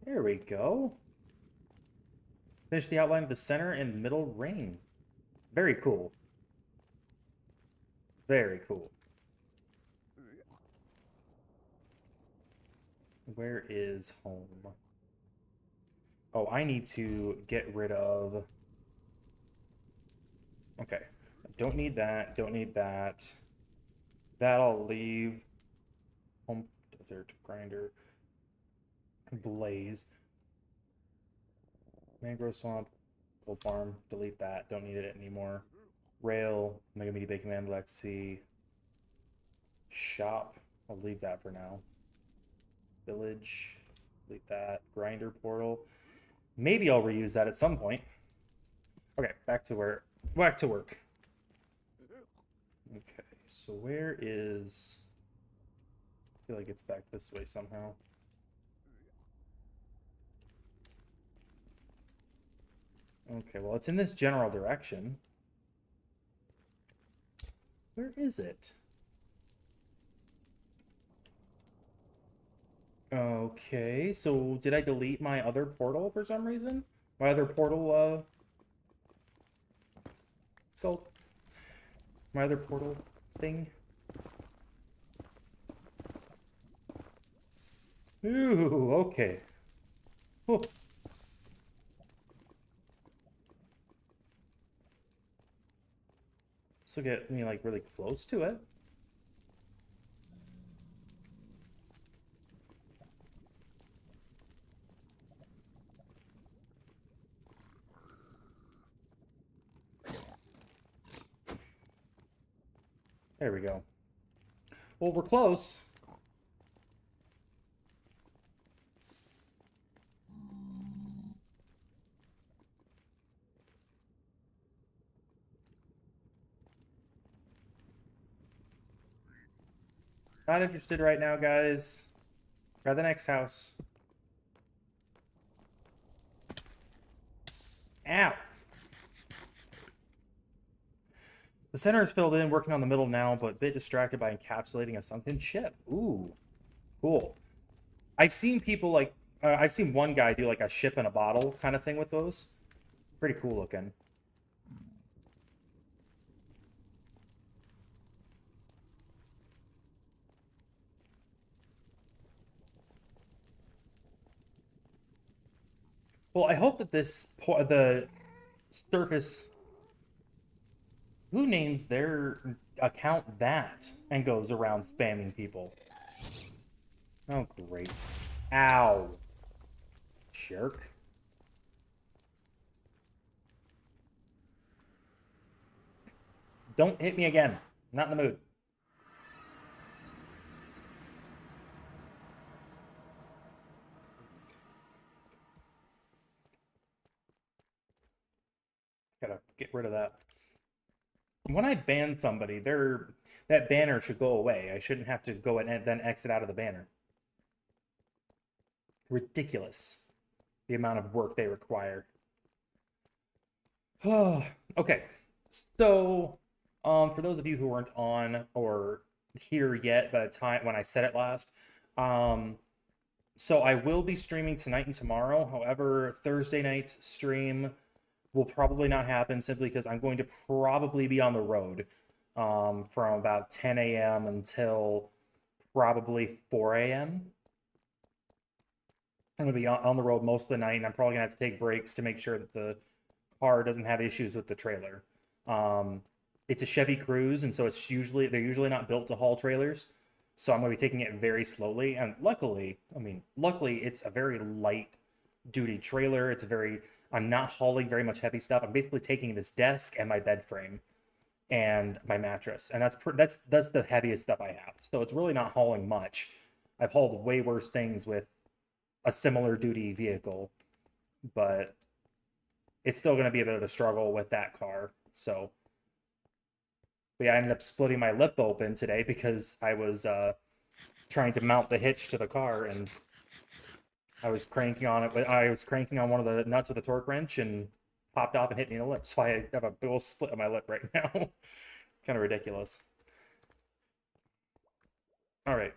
There we go. Finish the outline of the center and middle ring. Very cool. Very cool. Where is home? Oh, I need to get rid of... Okay. Don't need that. Don't need that. That I'll leave. Home, desert, grinder, blaze. Mangrove swamp, gold farm. Delete that. Don't need it anymore. Rail, Mega Meaty Bacon Man, Lexi. Shop. I'll leave that for now. Village. Delete that. Grinder portal. Maybe I'll reuse that at some point. Okay, back to work. Okay, so where is... I feel like it's back this way somehow. Okay, well, it's in this general direction. Where is it? Okay, so did I delete my other portal for some reason? My other portal, go. My other portal thing? Ooh, okay. Oh. So get me, like, really close to it. There we go. Well, we're close. Not interested right now, guys. Try the next house. Ow. The center is filled in, working on the middle now, but a bit distracted by encapsulating a sunken ship. Ooh, cool. I've seen people like, I've seen one guy do like a ship in a bottle kind of thing with those. Pretty cool looking. Well, I hope that the surface. Who names their account that and goes around spamming people? Oh, great. Ow. Jerk. Don't hit me again. Not in the mood. Gotta get rid of that. When I ban somebody, that banner should go away. I shouldn't have to go and then exit out of the banner. Ridiculous. The amount of work they require. Okay. So, for those of you who weren't on or here yet by the time when I said it last, so I will be streaming tonight and tomorrow. However, Thursday night stream will probably not happen simply because I'm going to probably be on the road from about 10 a.m. until probably 4 a.m. I'm going to be on the road most of the night, and I'm probably going to have to take breaks to make sure that the car doesn't have issues with the trailer. It's a Chevy Cruze, and so they're usually not built to haul trailers. So I'm going to be taking it very slowly. And luckily, it's a very light duty trailer. I'm not hauling very much heavy stuff. I'm basically taking this desk and my bed frame and my mattress, and that's the heaviest stuff I have. So it's really not hauling much. I've hauled way worse things with a similar duty vehicle, but it's still going to be a bit of a struggle with that car. So, but yeah, I ended up splitting my lip open today because I was trying to mount the hitch to the car, and I was cranking on it. I was cranking on one of the nuts with a torque wrench and popped off and hit me in the lip. So I have a big old split on my lip right now. Kind of ridiculous. All right.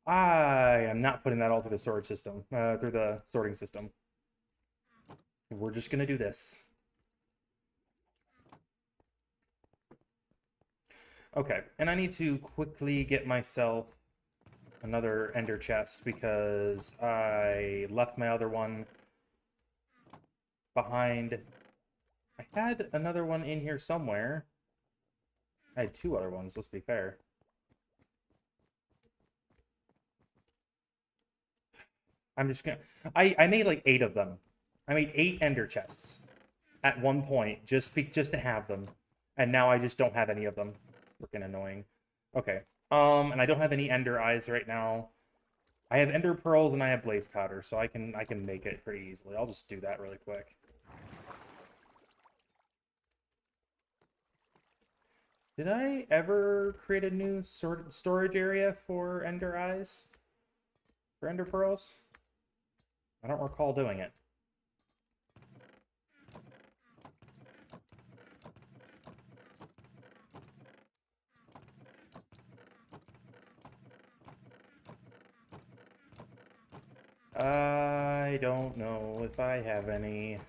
I am not putting that all through the through the sorting system. We're just gonna do this. Okay, and I need to quickly get myself another ender chest because I left my other one behind. I had another one in here somewhere. I had two other ones, let's be fair. I'm just gonna... I made like 8 of them. I made 8 ender chests at one point just to have them. And now I just don't have any of them. It's freaking annoying. Okay. And I don't have any ender eyes right now. I have ender pearls and I have blaze powder, so I can make it pretty easily. I'll just do that really quick. Did I ever create a new storage area for ender eyes? For ender pearls? I don't recall doing it. I don't know if I have any.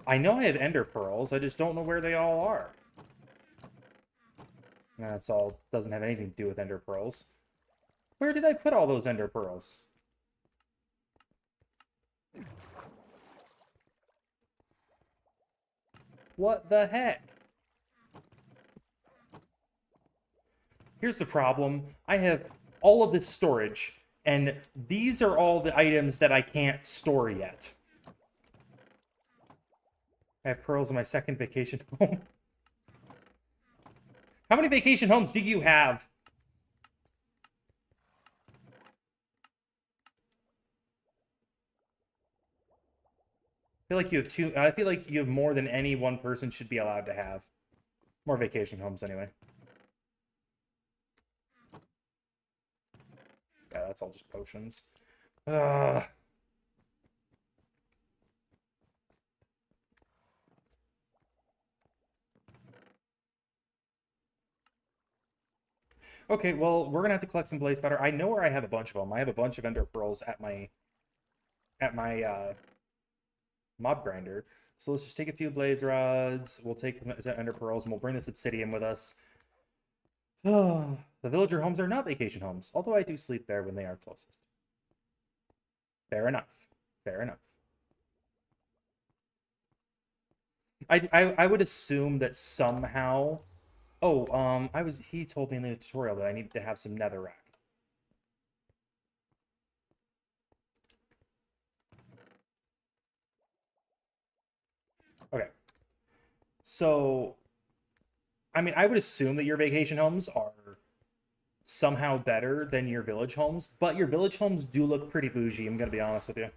I know I have ender pearls, I just don't know where they all are. That's all, doesn't have anything to do with ender pearls. Where did I put all those ender pearls? What the heck? Here's the problem. I have all of this storage, and these are all the items that I can't store yet. I have pearls in my second vacation home. How many vacation homes do you have? I feel like you have 2. I feel like you have more than any one person should be allowed to have. More vacation homes, anyway. Yeah, that's all just potions. Okay, well, we're gonna have to collect some blaze powder. I know where I have a bunch of them. I have a bunch of ender pearls at my at my mob grinder. So let's just take a few blaze rods. We'll take the ender pearls and we'll bring this obsidian with us. The villager homes are not vacation homes, although I do sleep there when they are closest. Fair enough. Fair enough. I would assume that somehow. Oh, he told me in the tutorial that I needed to have some netherrack. Okay. So, I mean, I would assume that your vacation homes are somehow better than your village homes, but your village homes do look pretty bougie, I'm gonna be honest with you.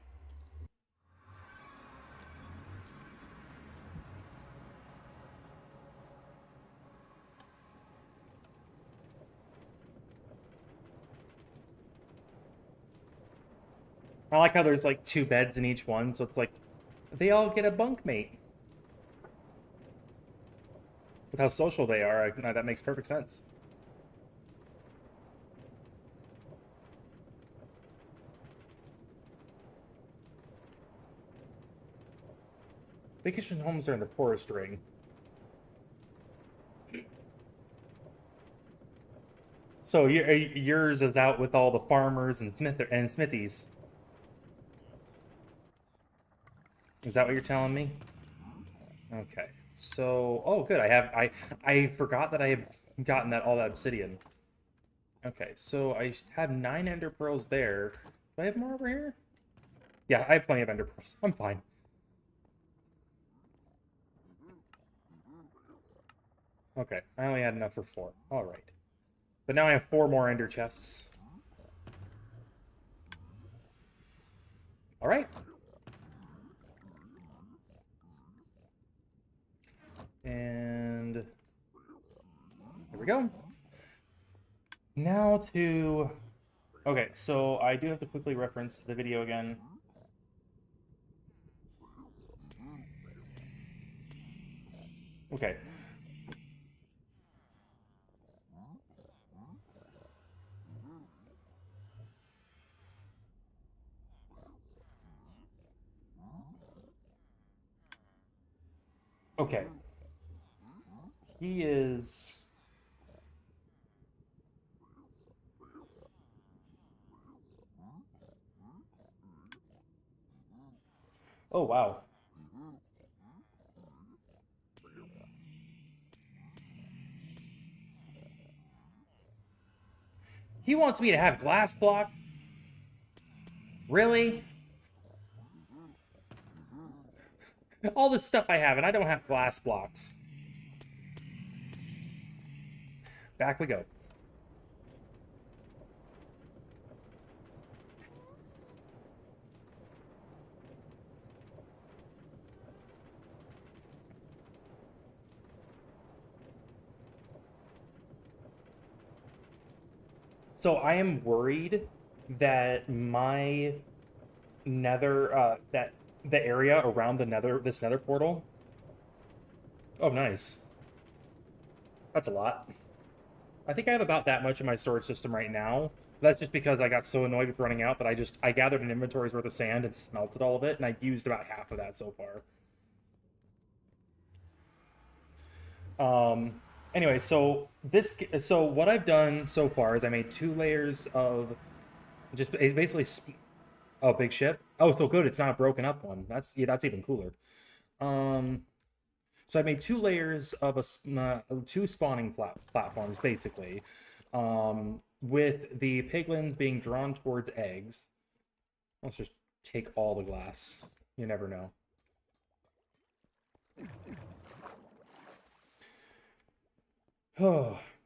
I like how there's like 2 beds in each one, so it's like they all get a bunkmate. With how social they are, that makes perfect sense. Vacation homes are in the poorest ring. So yours is out with all the farmers and smithies. Is that what you're telling me? Okay. So, oh, good. I forgot that I had gotten all that obsidian. Okay, so I have 9 ender pearls there. Do I have more over here? Yeah, I have plenty of ender pearls. I'm fine. Okay, I only had enough for 4. All right. But now I have 4 more ender chests. All right. And there we go. Now to... Okay, so I do have to quickly reference the video again. Okay. Okay. He is... Oh, wow. He wants me to have glass blocks? Really? All this stuff I have, and I don't have glass blocks. Back we go. So I am worried that my nether, that the area around this nether portal. Oh, nice. That's a lot. I think I have about that much in my storage system right now. That's just because I got so annoyed with running out that I gathered an inventory's worth of sand and smelted all of it, and I used about half of that so far. Anyway, so what I've done so far is I made 2 layers of just basically oh, big ship. Oh, so good. It's not a broken up one. That's even cooler. Um, so I made 2 layers of 2 spawning platforms basically, with the piglins being drawn towards eggs. Let's just take all the glass. You never know.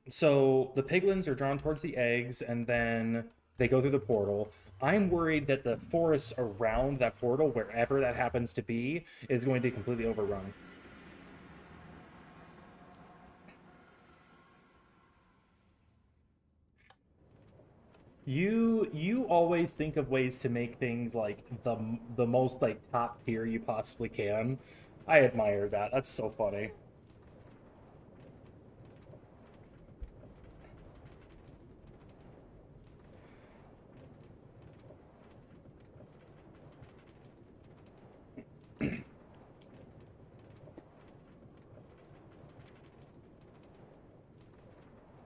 So the piglins are drawn towards the eggs, and then they go through the portal. I'm worried that the forests around that portal, wherever that happens to be, is going to be completely overrun. You always think of ways to make things like the most like top tier you possibly can. I admire that. That's so funny.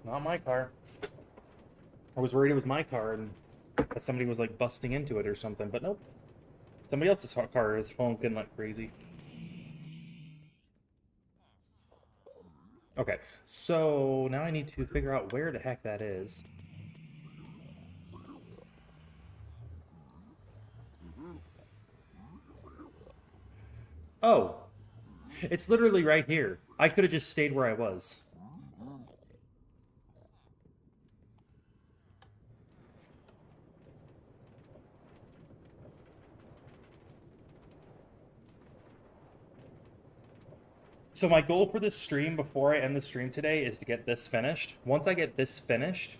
not my car. I was worried it was my car and that somebody was like busting into it or something, but nope. Somebody else's car is honking like crazy. Okay, so now I need to figure out where the heck that is. Oh, it's literally right here. I could have just stayed where I was. So my goal for this stream before I end the stream today is to get this finished. Once I get this finished,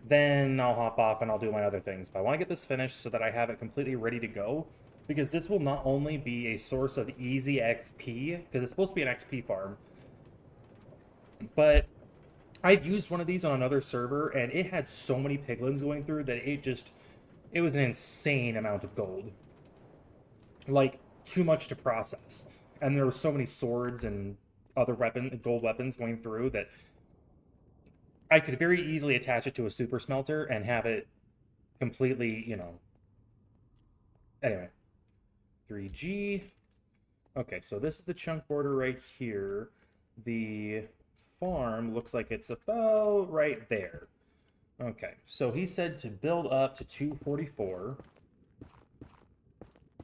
then I'll hop off and I'll do my other things. But I want to get this finished so that I have it completely ready to go, because this will not only be a source of easy XP, because it's supposed to be an XP farm, but I've used one of these on another server and it had so many piglins going through that it was an insane amount of gold. Like, too much to process. And there were so many swords and other gold weapons going through that I could very easily attach it to a super smelter and have it completely, Anyway, 3G. Okay, so this is the chunk border right here. The farm looks like it's about right there. Okay, so he said to build up to 244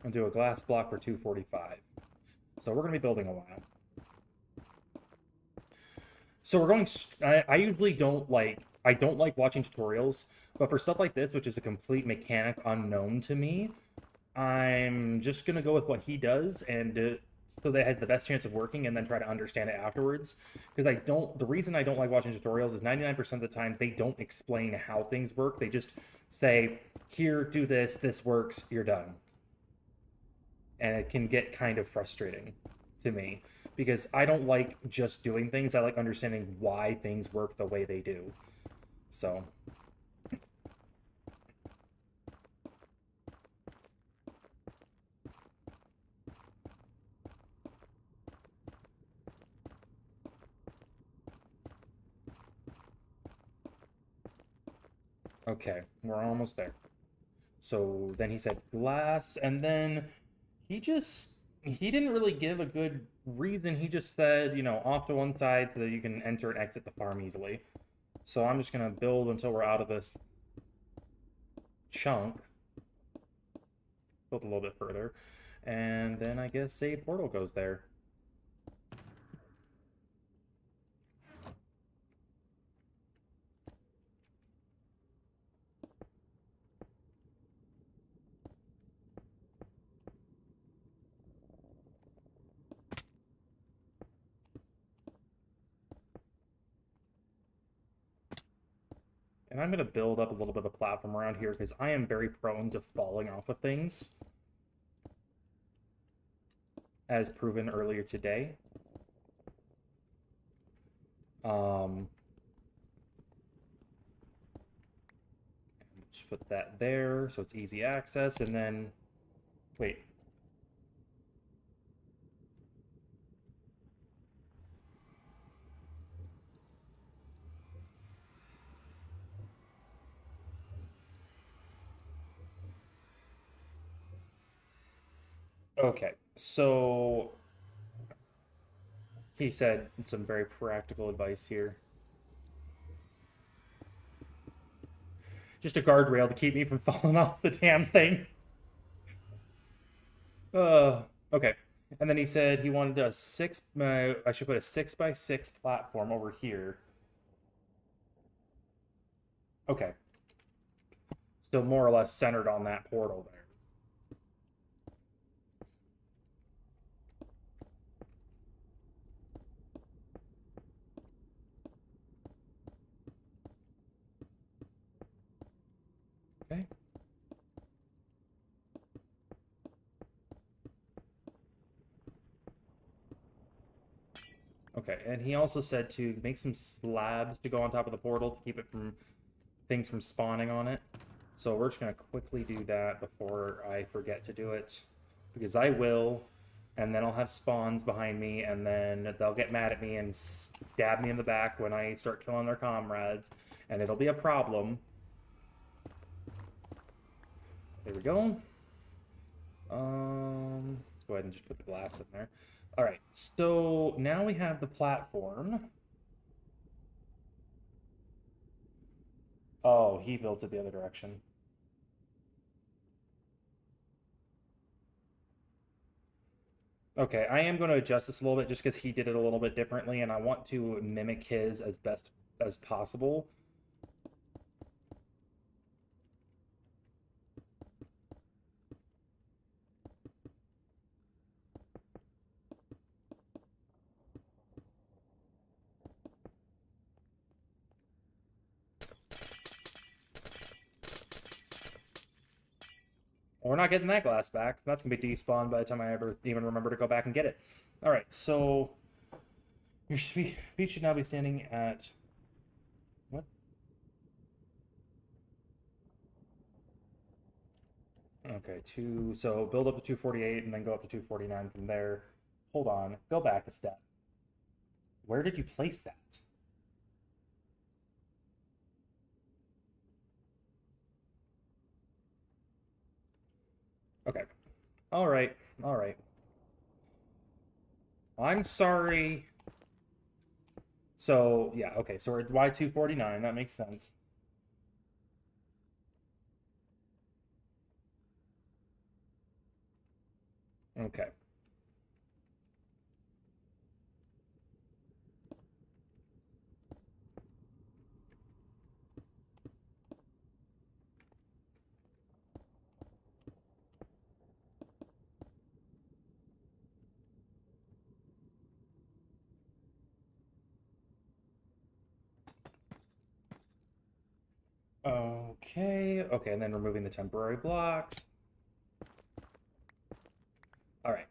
and do a glass block for 245. So we're going to be building a while. So we're going... I usually don't like... I don't like watching tutorials, but for stuff like this, which is a complete mechanic unknown to me, I'm just going to go with what he does and so that it has the best chance of working, and then try to understand it afterwards. Because the reason I don't like watching tutorials is 99% of the time they don't explain how things work. They just say, here, do this, this works, you're done. And it can get kind of frustrating to me, because I don't like just doing things. I like understanding why things work the way they do. So... Okay, we're almost there. So then he said glass, and then he didn't really give a good reason. He just said, off to one side so that you can enter and exit the farm easily. So I'm just going to build until we're out of this chunk. Build a little bit further. And then I guess a portal goes there. And I'm going to build up a little bit of a platform around here because I am very prone to falling off of things, as proven earlier today. Just put that there so it's easy access, and then... Wait. Okay, so he said some very practical advice here. Just a guardrail to keep me from falling off the damn thing. Okay. And then he said he wanted a I should put a 6x6 platform over here. Okay. So more or less centered on that portal there. Okay. Okay, and he also said to make some slabs to go on top of the portal to keep it from things from spawning on it. So we're just going to quickly do that before I forget to do it, because I will. and then I'll have spawns behind me, and then they'll get mad at me and stab me in the back when I start killing their comrades, and it'll be a problem. There we go. Let's go ahead and just put the glass in there. All right, so now we have the platform. Oh, he built it the other direction. Okay, I am going to adjust this a little bit just because he did it a little bit differently, and I want to mimic his as best as possible. We're not getting that glass back. That's going to be despawned by the time I ever even remember to go back and get it. All right, so your feet should now be standing at... What? Okay, so build up to 248 and then go up to 249 from there. Hold on, go back a step. Where did you place that? Okay. All right. All right. I'm sorry. So, yeah, okay. So we're at Y249. That makes sense. Okay. Okay, and then removing the temporary blocks. All right.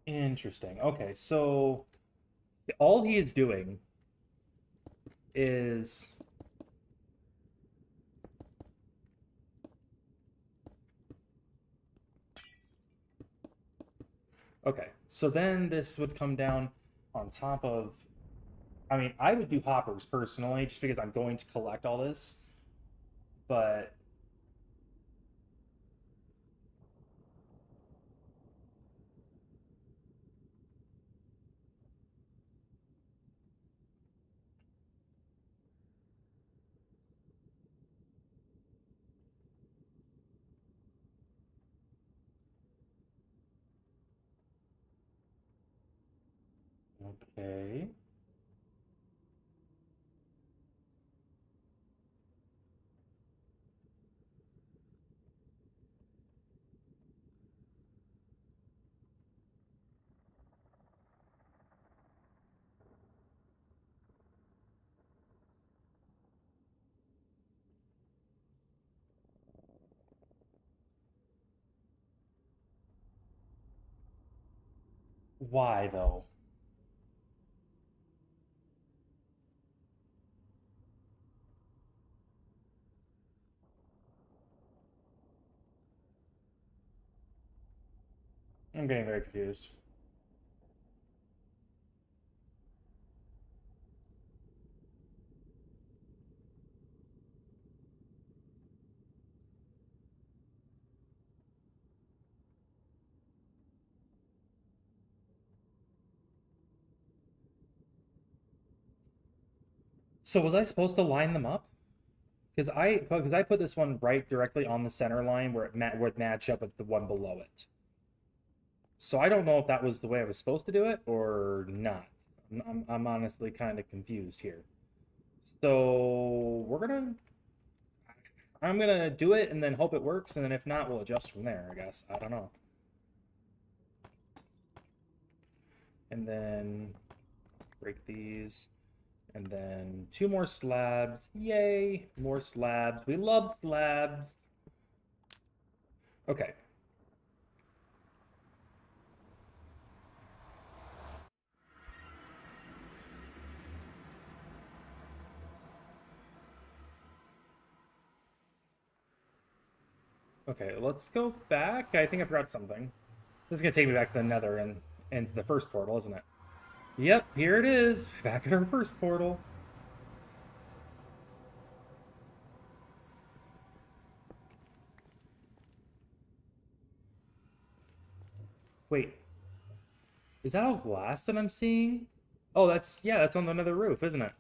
Interesting. Okay, so all he is doing is... Okay, so then this would come down on top of... I mean, I would do hoppers personally, just because I'm going to collect all this. But... Okay. Why, though? I'm getting very confused. So was I supposed to line them up? Because I put this one right directly on the center line where it would match up with the one below it. So I don't know if that was the way I was supposed to do it or not. I'm honestly kind of confused here. So I'm gonna do it and then hope it works, and then if not, we'll adjust from there, I guess. I don't know. And then break these. And then 2 more slabs. Yay! More slabs. We love slabs. Okay. Okay, let's go back. I think I forgot something. This is gonna take me back to the Nether and into the first portal, isn't it? Yep, here it is. Back at our first portal. Wait, is that all glass that I'm seeing? Oh, yeah, that's on the Nether roof, isn't it?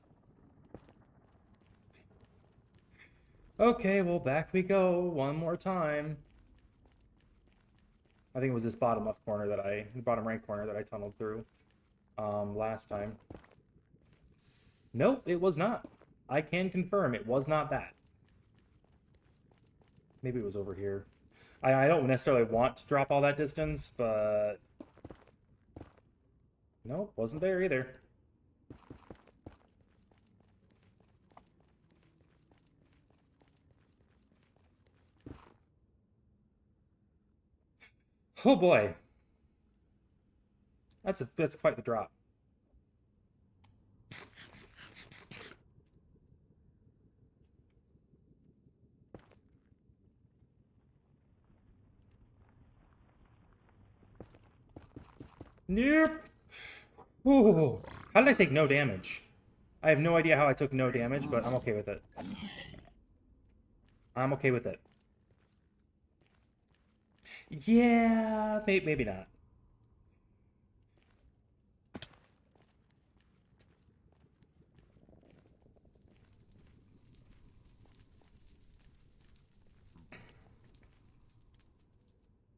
Okay, well, back we go one more time. I think it was this bottom left corner bottom right corner that I tunneled through last time. Nope, it was not. I can confirm it was not that. Maybe it was over here. I don't necessarily want to drop all that distance, but nope, wasn't there either. Oh boy. That's quite the drop. Nope. Ooh. How did I take no damage? I have no idea how I took no damage, but I'm okay with it. I'm okay with it. Yeah, maybe not.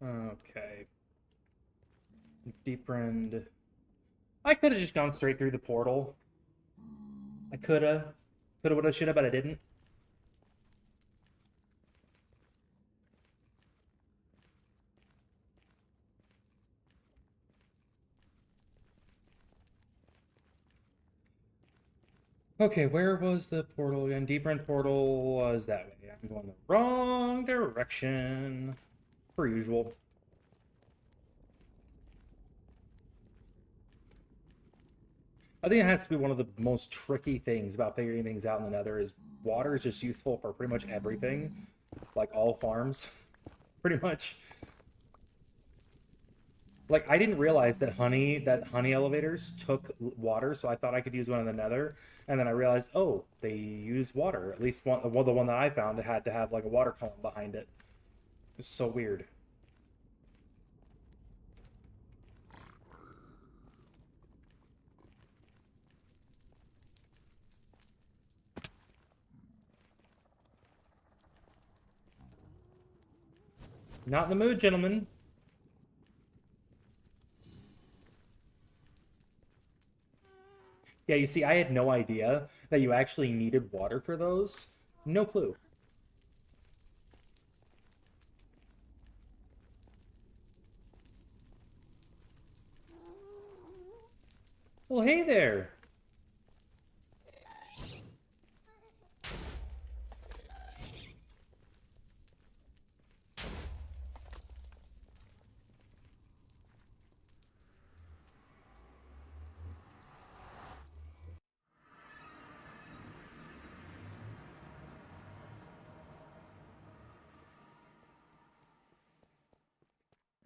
Okay. Deep Rend. I could have just gone straight through the portal. I coulda. Coulda, woulda, shoulda, but I didn't. Okay, where was the portal again? Deep Rend portal was that way. I'm going the wrong direction. Per usual. I think it has to be one of the most tricky things about figuring things out in the Nether is water is just useful for pretty much everything. Like all farms. Pretty much. Like I didn't realize that honey elevators took water, so I thought I could use one in the Nether, and then I realized, oh, they use water. At least the one that I found it had to have like a water column behind it. It's so weird. Not in the mood, gentlemen. Yeah, you see, I had no idea that you actually needed water for those. No clue. Well, hey there.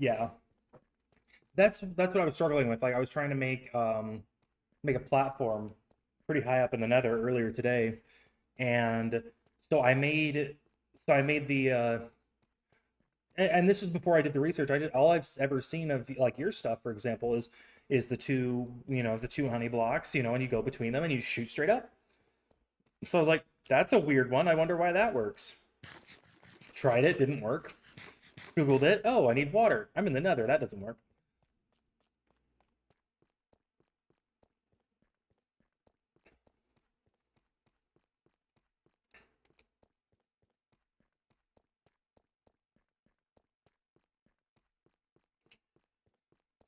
Yeah, that's what I was struggling with. Like I was trying to make a platform pretty high up in the Nether earlier today, and so I made the and this was before I did the research. I did all I've ever seen of like your stuff, for example, is the two the two honey blocks, and you go between them and you shoot straight up. So I was like, that's a weird one. I wonder why that works. Tried it, didn't work. Googled it. Oh, I need water. I'm in the Nether. That doesn't work.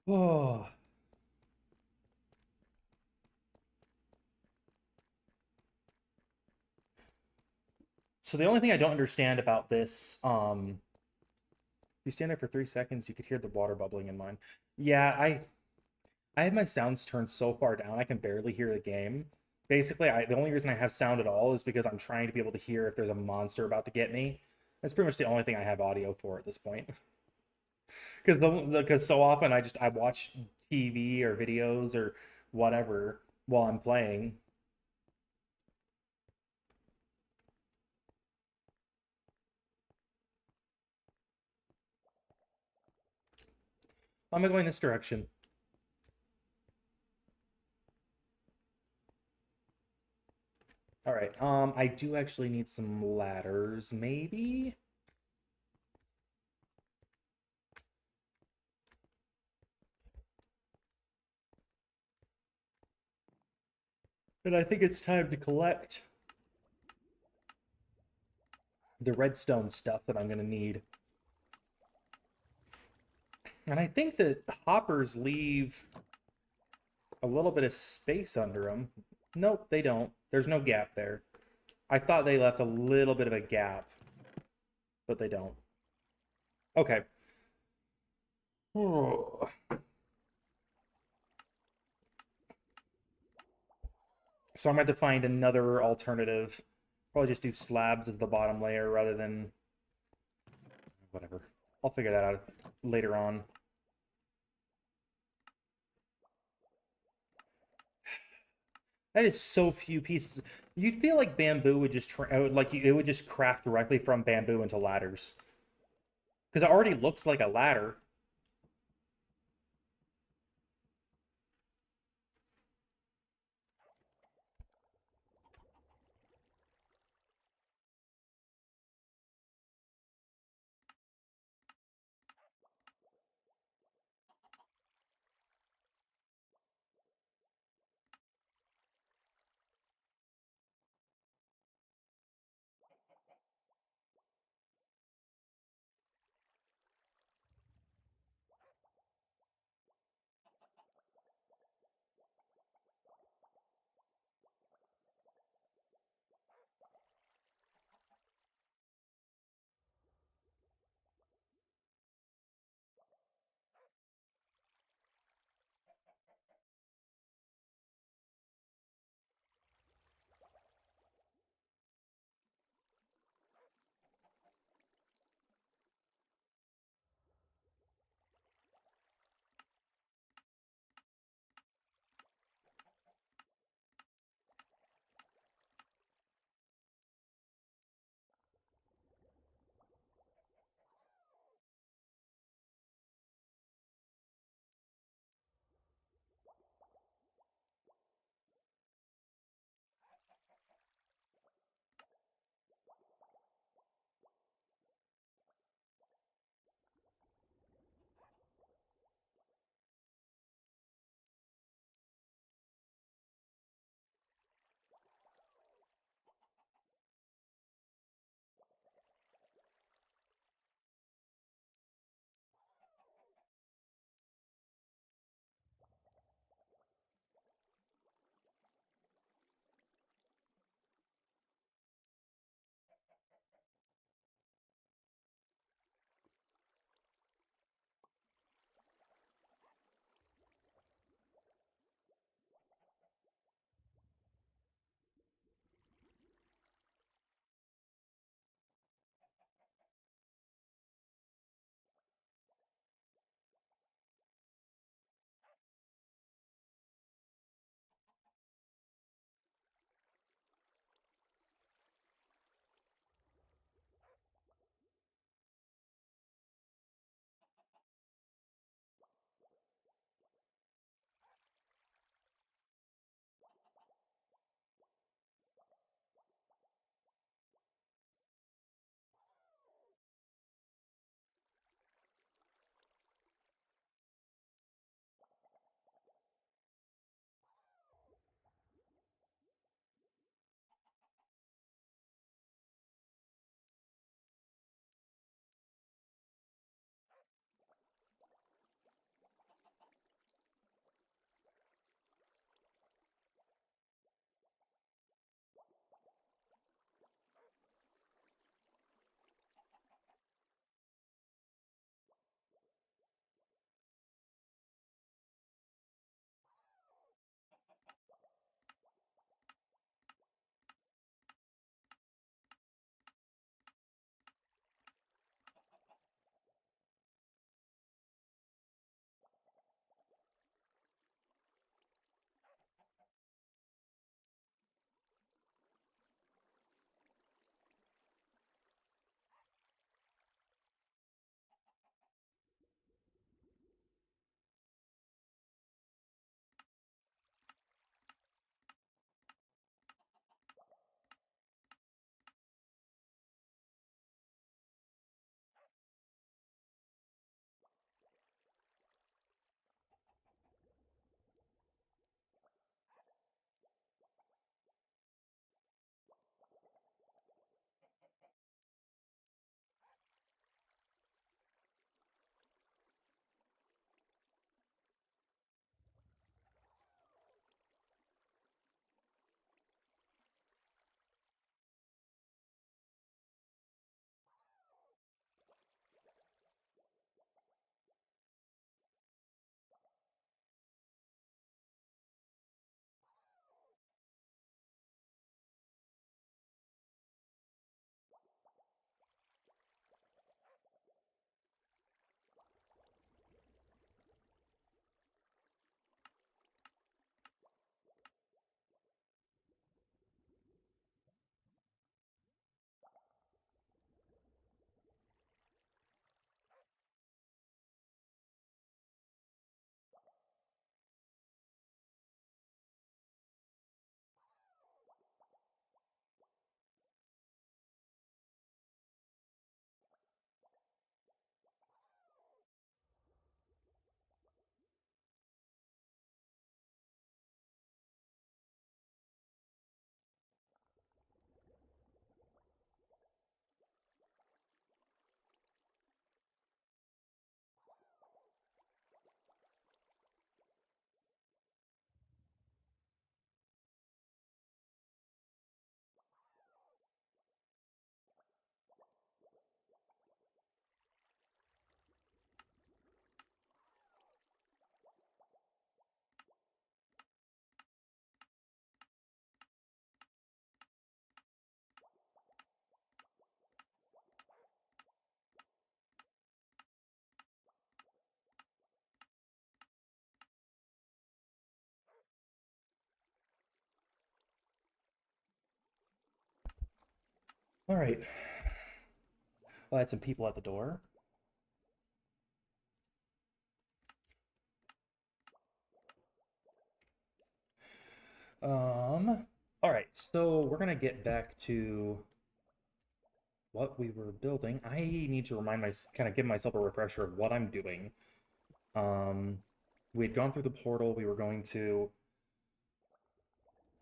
Oh, So the only thing I don't understand about this, you stand there for 3 seconds, you could hear the water bubbling in mine. Yeah, I have my sounds turned so far down I can barely hear the game. Basically, the only reason I have sound at all is because I'm trying to be able to hear if there's a monster about to get me. That's pretty much the only thing I have audio for at this point. Because so often I watch TV or videos or whatever while I'm playing. I'm going this direction. All right. I do actually need some ladders, maybe. And I think it's time to collect the redstone stuff that I'm gonna need. And I think that hoppers leave a little bit of space under them. Nope, they don't. There's no gap there. I thought they left a little bit of a gap, but they don't. Okay. So I'm going to find another alternative. Probably just do slabs as the bottom layer rather than whatever. I'll figure that out later on. That is so few pieces. You'd feel like bamboo would just it would just craft directly from bamboo into ladders. Because it already looks like a ladder. All right. Well, I had some people at the door. All right, so we're gonna get back to what we were building. I need to remind kind of give myself a refresher of what I'm doing. Um, we had gone through the portal. We were going to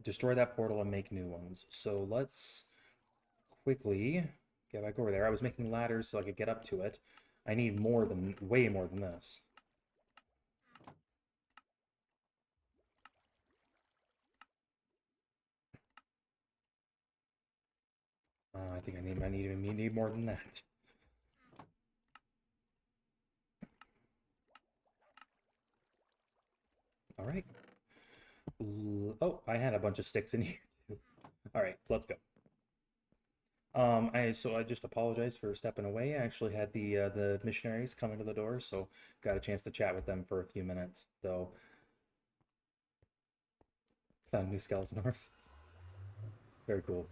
destroy that portal and make new ones. So let's quickly get back over there. I was making ladders so I could get up to it. I need way more than this. I think I need more than that. All right. Oh, I had a bunch of sticks in here too. All right, let's go. I just apologize for stepping away. I actually had the missionaries coming to the door, so got a chance to chat with them for a few minutes. So found new skeleton horse. Very cool.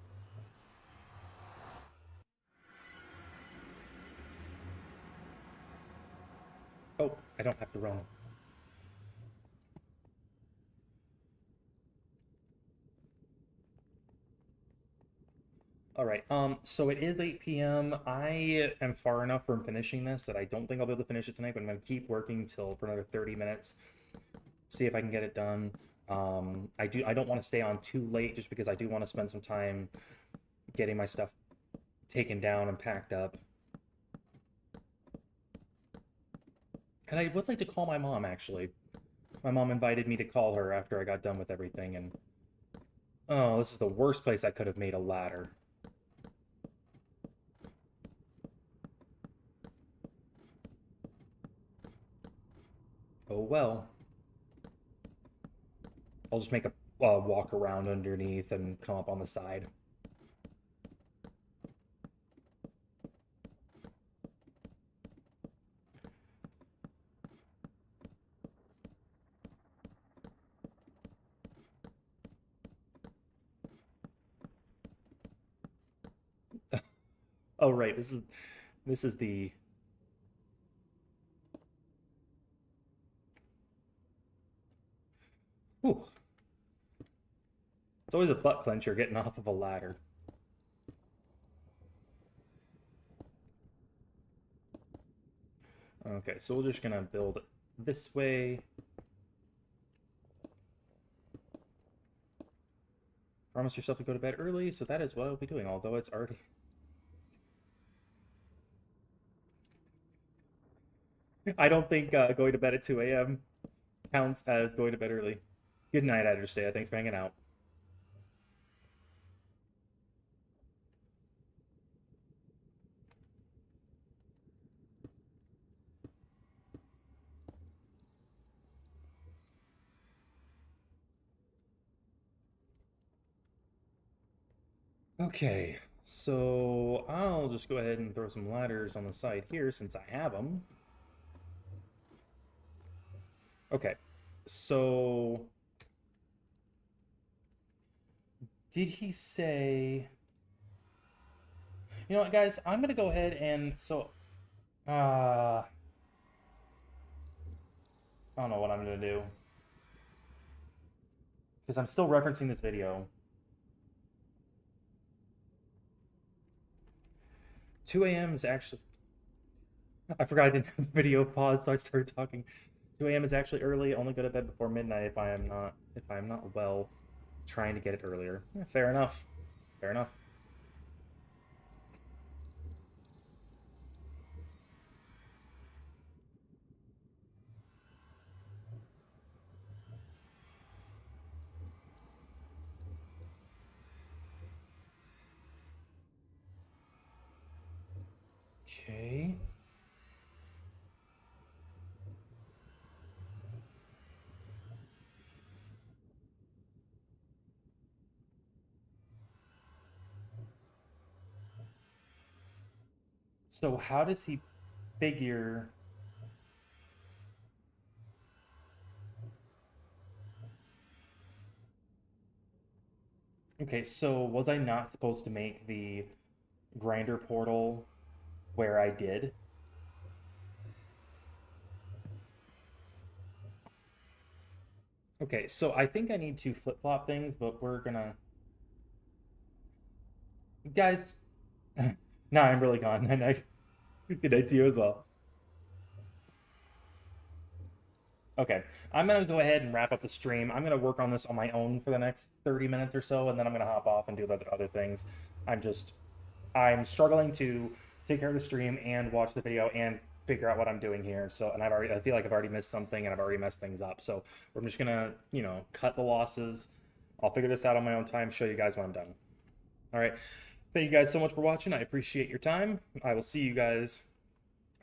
Oh, I don't have to run. All right. So it is 8 p.m. I am far enough from finishing this that I don't think I'll be able to finish it tonight, but I'm gonna keep working till for another 30 minutes, see if I can get it done. I don't want to stay on too late just because I do want to spend some time getting my stuff taken down and packed up. And I would like to call my mom actually. My mom invited me to call her after I got done with everything, and oh, this is the worst place I could have made a ladder. Oh well. I'll just make a walk around underneath and come up on the side. Oh right, this is the. Whew. It's always a butt clencher getting off of a ladder. Okay, so we're just gonna build this way. Promise yourself to go to bed early, so that is what I'll be doing, although it's already. I don't think going to bed at 2 a.m. counts as going to bed early. Good night, Adderstay. Thanks for hanging out. Okay, so I'll just go ahead and throw some ladders on the side here since I have them. Okay, so did he say? You know what, guys? I'm gonna go ahead and I don't know what I'm gonna do because I'm still referencing this video. 2 a.m. is actually. I forgot I didn't have the video paused, so I started talking. 2 a.m. is actually early. Only go to bed before midnight if I am not well. Trying to get it earlier. Yeah, fair enough. Fair enough. Okay. So how does he figure? Okay, so was I not supposed to make the grinder portal where I did. Okay, so I think I need to flip-flop things, but we're gonna... Guys, nah, I'm really gone. And I good night to you as well. Okay, I'm gonna go ahead and wrap up the stream. I'm gonna work on this on my own for the next 30 minutes or so, and then I'm gonna hop off and do other things. I'm just I'm struggling to take care of the stream and watch the video and figure out what I'm doing here. So, and I feel like I've already missed something and I've already messed things up. So I'm just gonna, cut the losses. I'll figure this out on my own time, show you guys when I'm done. All right. Thank you guys so much for watching. I appreciate your time. I will see you guys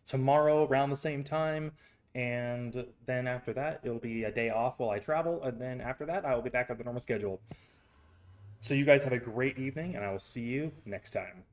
tomorrow around the same time. And then after that, it'll be a day off while I travel. And then after that, I will be back on the normal schedule. So you guys have a great evening, and I will see you next time.